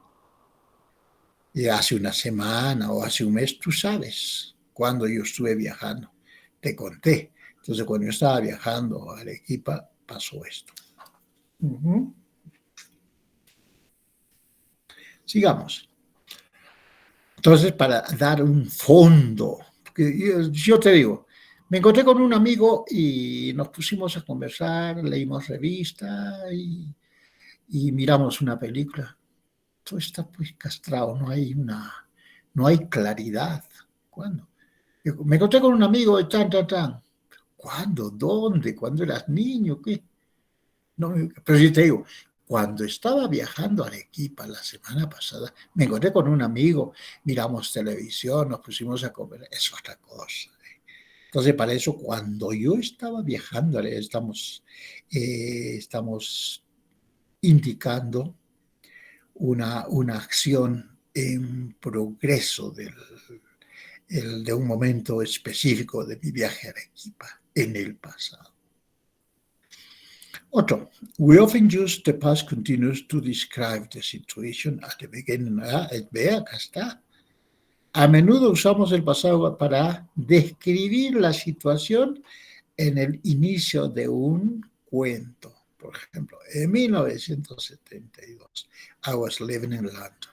Y hace una semana o hace un mes, tú sabes, cuando yo estuve viajando. Te conté. Entonces, cuando yo estaba viajando a Arequipa, pasó esto. Sigamos. Entonces, para dar un fondo, porque yo te digo, me encontré con un amigo y nos pusimos a conversar, leímos revista y miramos una película. Todo está pues castrado, no hay claridad. ¿Cuándo? Me encontré con un amigo y tan. ¿Cuándo? ¿Dónde? ¿Cuándo eras niño? ¿Qué? No, pero yo te digo, cuando estaba viajando a Arequipa la semana pasada, me encontré con un amigo, miramos televisión, nos pusimos a comer, es otra cosa. Entonces, para eso, cuando yo estaba viajando, estamos indicando una acción en progreso de un momento específico de mi viaje a Arequipa en el pasado. Otro, we often use the past continuous to describe the situation at the beginning. Ve, acá está. A menudo usamos el pasado para describir la situación en el inicio de un cuento. Por ejemplo, en 1972, I was living in London.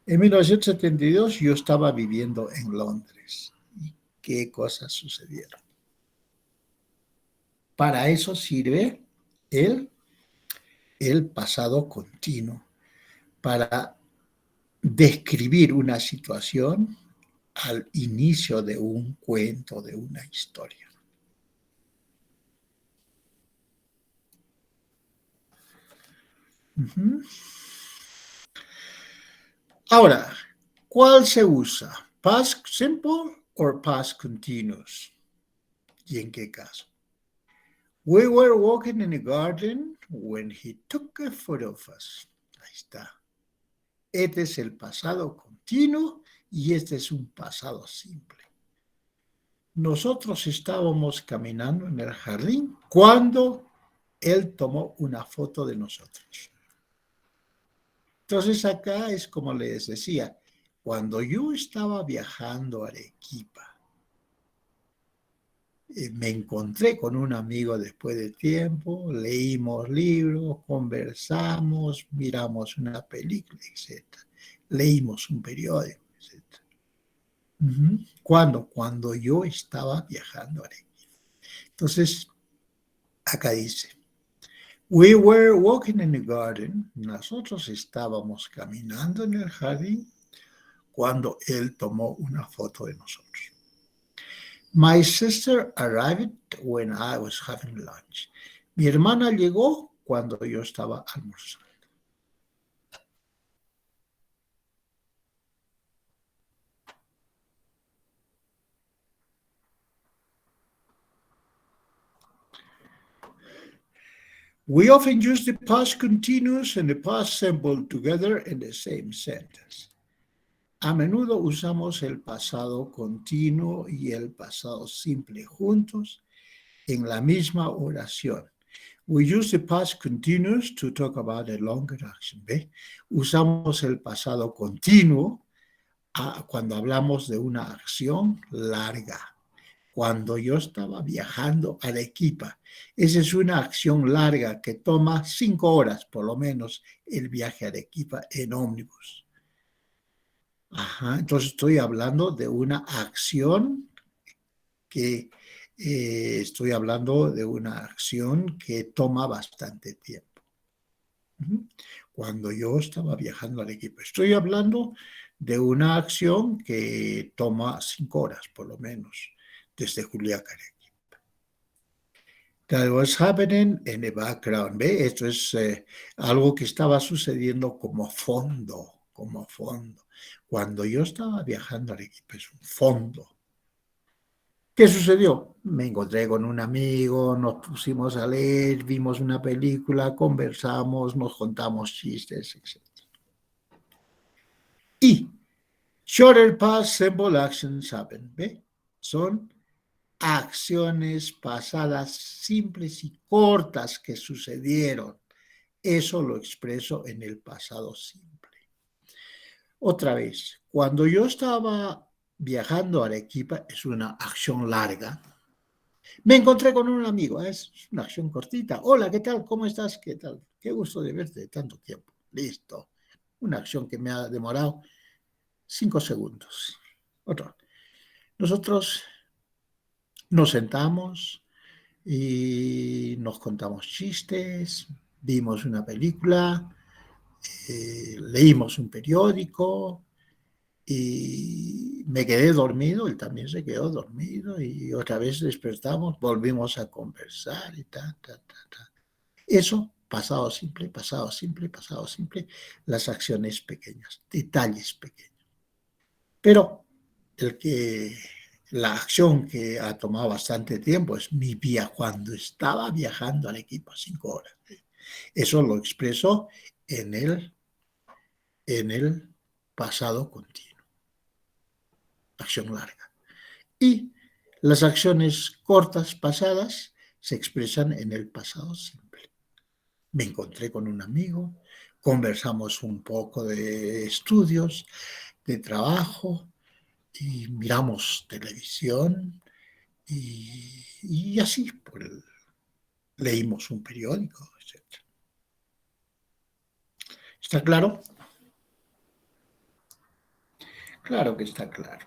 En 1972 yo estaba viviendo en Londres. ¿Y qué cosas sucedieron? Para eso sirve el pasado continuo, para describir una situación al inicio de un cuento, de una historia. Ahora, ¿cuál se usa? ¿Past simple o past continuous? ¿Y en qué caso? We were walking in the garden when he took a photo of us. Ahí está. Este es el pasado continuo y este es un pasado simple. Nosotros estábamos caminando en el jardín cuando él tomó una foto de nosotros. Entonces acá es como les decía, cuando yo estaba viajando a Arequipa, me encontré con un amigo después de tiempo, leímos libros, conversamos, miramos una película, etc. Leímos un periódico, etc. ¿Cuándo? Cuando yo estaba viajando a Arequipa. Entonces, acá dice, we were walking in the garden. Nosotros estábamos caminando en el jardín cuando él tomó una foto de nosotros. My sister arrived when I was having lunch. Mi hermana llegó cuando yo estaba almorzando. We often use the past continuous and the past simple together in the same sentence. A menudo usamos el pasado continuo y el pasado simple juntos en la misma oración. We use the past continuous to talk about a longer action. ¿Ve? Usamos el pasado continuo cuando hablamos de una acción larga. Cuando yo estaba viajando a Arequipa, esa es una acción larga que toma 5 horas, por lo menos, el viaje a Arequipa en ómnibus. Entonces estoy hablando de una acción que toma bastante tiempo. Cuando yo estaba viajando a Arequipa, estoy hablando de una acción que toma 5 horas, por lo menos, desde Juliaca a Arequipa. That was happening in the background. ¿Ve? Esto es algo que estaba sucediendo como fondo. Cuando yo estaba viajando a Arequipa, es un fondo. ¿Qué sucedió? Me encontré con un amigo, nos pusimos a leer, vimos una película, conversamos, nos contamos chistes, etc. Y shorter past simple actions happen. ¿Ve? Son acciones pasadas simples y cortas que sucedieron. Eso lo expreso en el pasado simple. Otra vez, cuando yo estaba viajando a Arequipa, es una acción larga. Me encontré con un amigo, es una acción cortita. Hola, ¿qué tal? ¿Cómo estás? ¿Qué tal? Qué gusto de verte de tanto tiempo. Listo. Una acción que me ha demorado 5 segundos. Otro. Nosotros nos sentamos y nos contamos chistes, vimos una película, leímos un periódico y me quedé dormido, él también se quedó dormido y otra vez despertamos, volvimos a conversar y ta. Eso, pasado simple, las acciones pequeñas, detalles pequeños. Pero la acción que ha tomado bastante tiempo es mi viaje, cuando estaba viajando a Arequipa 5 horas. Eso lo expreso en el pasado continuo. Acción larga. Y las acciones cortas pasadas se expresan en el pasado simple. Me encontré con un amigo, conversamos un poco de estudios, de trabajo, y miramos televisión y así, pues, leímos un periódico, etc. ¿Está claro? Claro que está claro.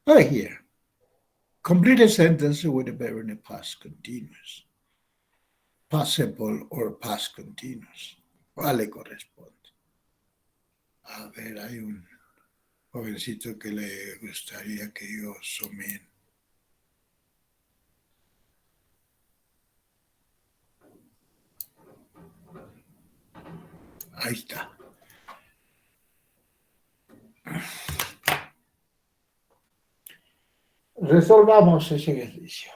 Right here. Complete a sentence with a verb in the past continuous. Past simple or past continuous. ¿Cuál le corresponde? A ver, hay un jovencito que le gustaría que yo sume. Ahí está. Resolvamos ese ejercicio.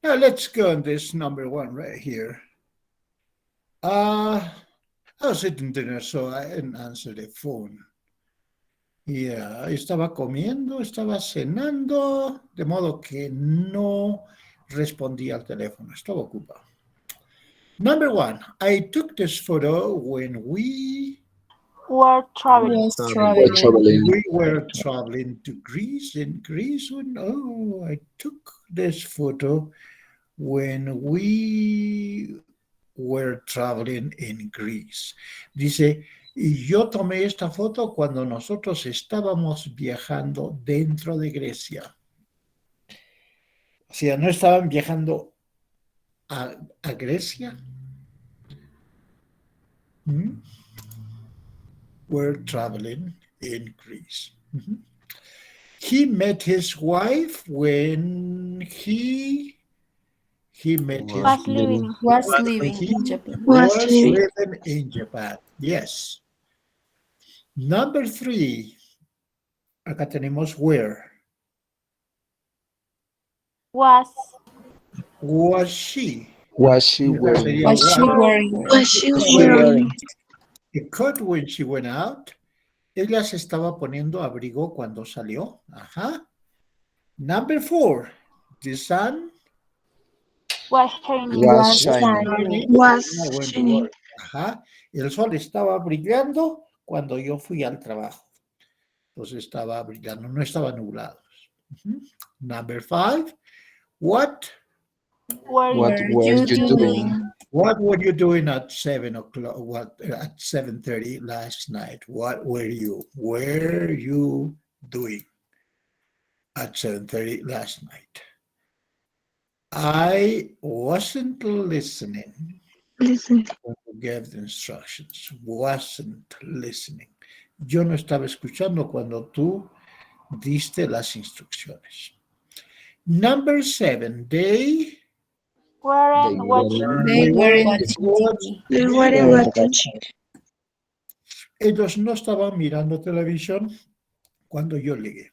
Now let's go on this number one right here. I was eating dinner, so I didn't answer the phone. Yeah, estaba comiendo, estaba cenando, de modo que no respondí al teléfono, estaba ocupado. Number one, I took this photo when we Were traveling. We were traveling to Greece. In Greece, oh, I took this photo when we were traveling in Greece. Dice, y yo tomé esta foto cuando nosotros estábamos viajando dentro de Grecia. O sea, no estaban viajando a Grecia. We're traveling in Greece. He met his wife when he met his Was living. Was living in Japan. Was living in Japan. Yes. Number three. Acá tenemos where. Was she? Was she wearing? Was she wearing? Was she wearing? It could when she went out. Ella se estaba poniendo abrigo cuando salió. Ajá. Number four. The sun Was shining. Was shining. Was shining. Ajá. El sol estaba brillando cuando yo fui al trabajo. Entonces estaba brillando, no estaba nublado. Number five. What What were you doing? What were you doing at 7 o'clock? At 7:30 last night? What were you doing at 7:30 last night? I wasn't listening. Listen. When you gave the instructions. Wasn't listening. Yo no estaba escuchando cuando tú diste las instrucciones. Number 7. They Weren't watching. They were watching TV. They were watching. Ellos no estaban mirando televisión cuando yo llegué.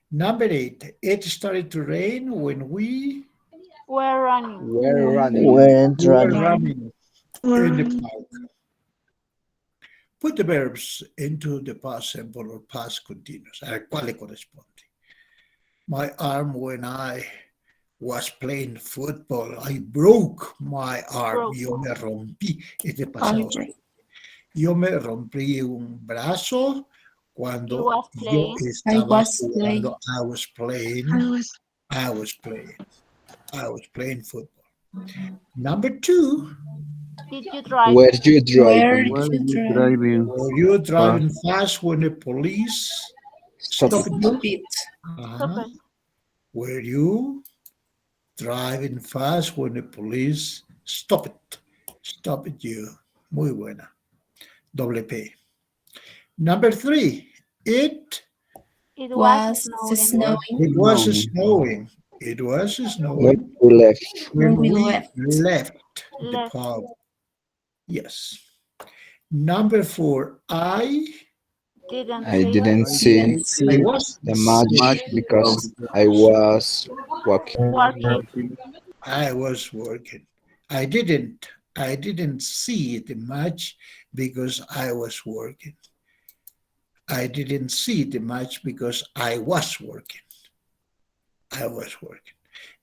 Number 8. It started to rain when we Were running. We're running. were running in the park. Put the verbs into the past simple or past continuous. ¿A cuál le corresponde? My arm when I was playing football. I broke my arm. Yo me rompí. Este pasado. Yo me rompí un brazo cuando yo estaba jugando. I was playing football. Number 2. Did you drive? Were you driving? Were you driving fast when the police stopped you? Stop it. Were you driving fast when the police stopped you? Muy buena. Doble P. Number 3. It It Was snowing. It snowing was No. snowing. It was When snowing we left. when when we we left. left the Left. pub. Yes. Number 4, I Didn't I see it. didn't see I was the match because I was walking. Working. I was working. I didn't see the match because I was working. I didn't see the match because I was working. I was working.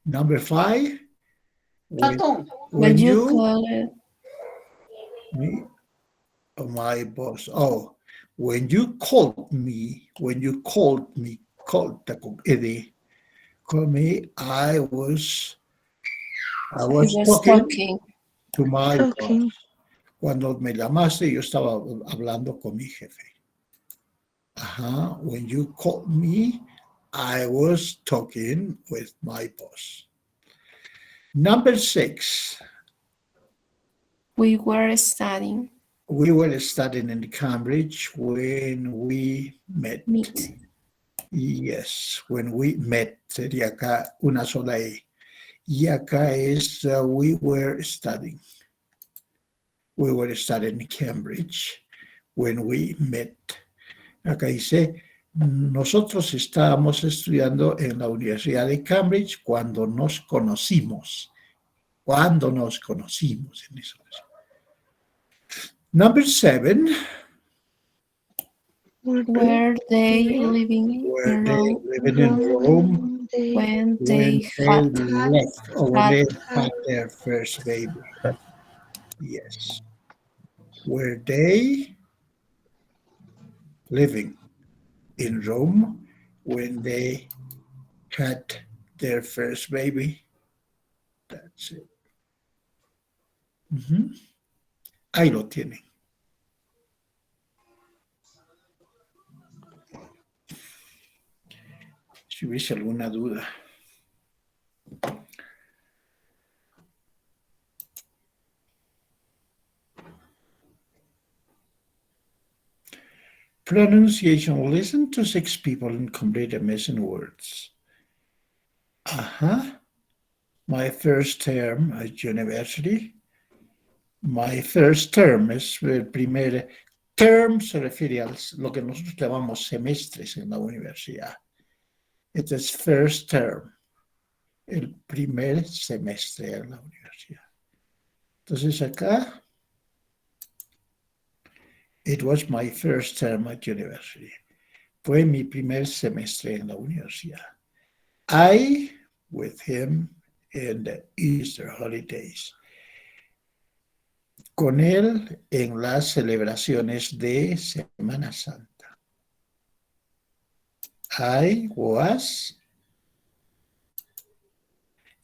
Number 5, when When you you call it, me oh, my boss. Oh, when you called me, Eddie, called me, I was he was talking talking. to my boss. Talking. Cuando me llamaste, yo estaba hablando con mi jefe. Ajá. When you called me, I was talking with my boss. Number 6, We were studying. we were studying in Cambridge when we met. Meet. Yes, when we met, sería acá una sola E. Y acá es we were studying. We were studying in Cambridge when we met. Acá dice, nosotros estábamos estudiando en la Universidad de Cambridge cuando nos conocimos. Cuando nos conocimos en eso. Number 7, Were they living were in they Rome living in Rome when when they they had left or when had they had their first baby? Yes. Were they living in Rome when they had their first baby? That's it. Ujú. Ahí lo tienen. Si hubiese alguna duda. Pronunciation. Listen to 6 people and complete a missing words. My first term at university. My first term es el primer term, se refiere a lo que nosotros llamamos semestres en la universidad. It is first term, el primer semestre en la universidad. Entonces acá, it was my first term at university. Fue mi primer semestre en la universidad. I, with him, in the Easter holidays. Con él en las celebraciones de Semana Santa. I was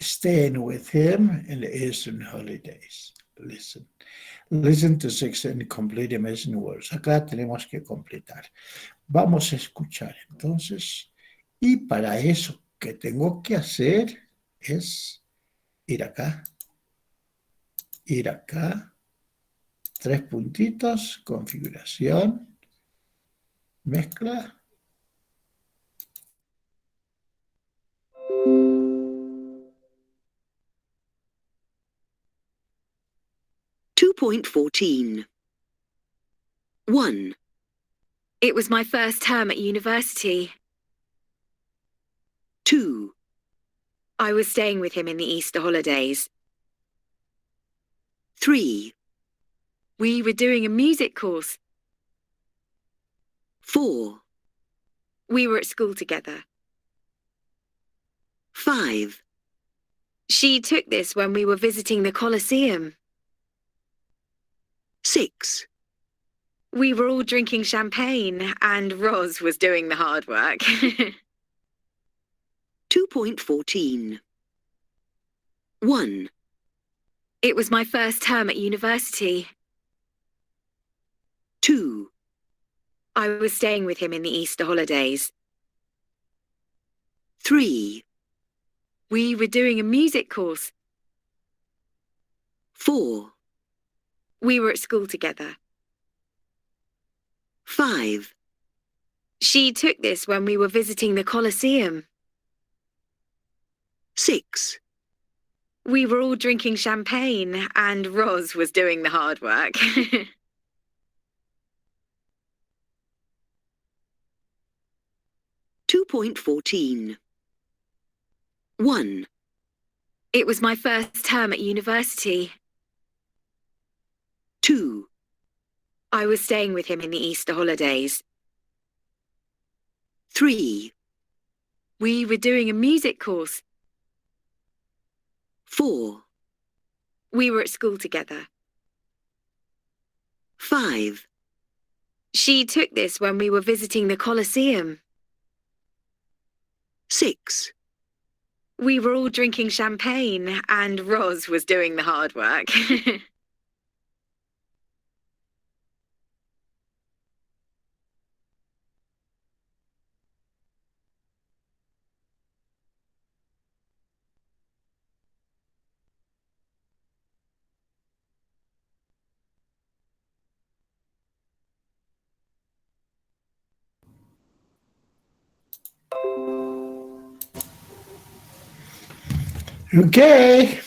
staying with him in the Eastern holidays. Listen to 6 and complete the missing words. Acá tenemos que completar. Vamos a escuchar entonces. Y para eso que tengo que hacer es ir acá. 3 puntitos, configuración, mezcla. Two point 14. 1. It was my first term at university. 2. I was staying with him in the Easter holidays. 3. We were doing a music course. 4. We were at school together. 5. She took this when we were visiting the Colosseum. 6. We were all drinking champagne and Roz was doing the hard work. 2.14. 1. It was my first term at university. 2. I was staying with him in the Easter holidays. 3. We were doing a music course. 4. We were at school together. 5. She took this when we were visiting the Colosseum. 6, We were all drinking champagne and Roz was doing the hard work. 2.14. 1, It was my first term at university. 2, I was staying with him in the Easter holidays. 3, We were doing a music course. 4, We were at school together. 5, She took this when we were visiting the Colosseum. 6, We were all drinking champagne and Roz was doing the hard work. 'Okay.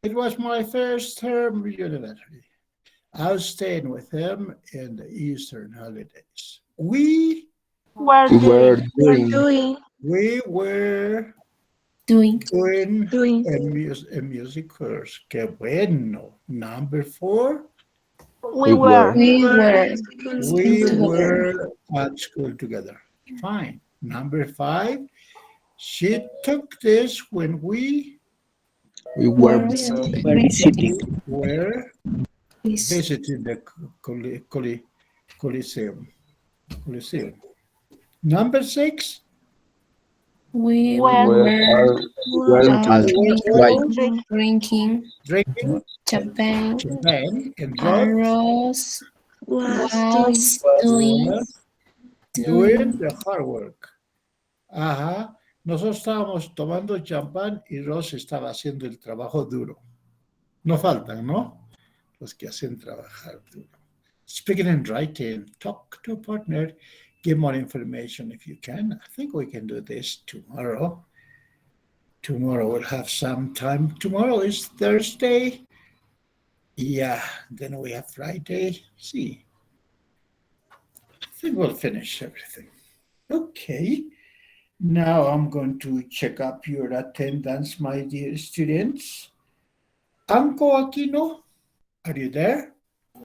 It was my first term at university. I was staying with him in the Eastern holidays. We Were We were doing doing we were Doing. doing a music course. Qué bueno. Number 4, we were We were we together. were at school together. Fine. Number 5, she took this when we were visiting. were Is visiting the Coliseum. Number 6, we Were were drink drinking drinking champagne champagne, and and Rose Ross was doing was doing doing the hard work. Ajá. Nosotros estábamos tomando champán y Ross estaba haciendo el trabajo duro. No faltan, ¿no? Los que hacen trabajar duro. Speaking and writing, talk to a partner, give more information if you can. I think we can do this tomorrow. Tomorrow we'll have some time. Tomorrow is Thursday. Yeah, then we have Friday. See, I think we'll finish everything. Okay. Now I'm going to check up your attendance, my dear students. Anko Aquino, are you there?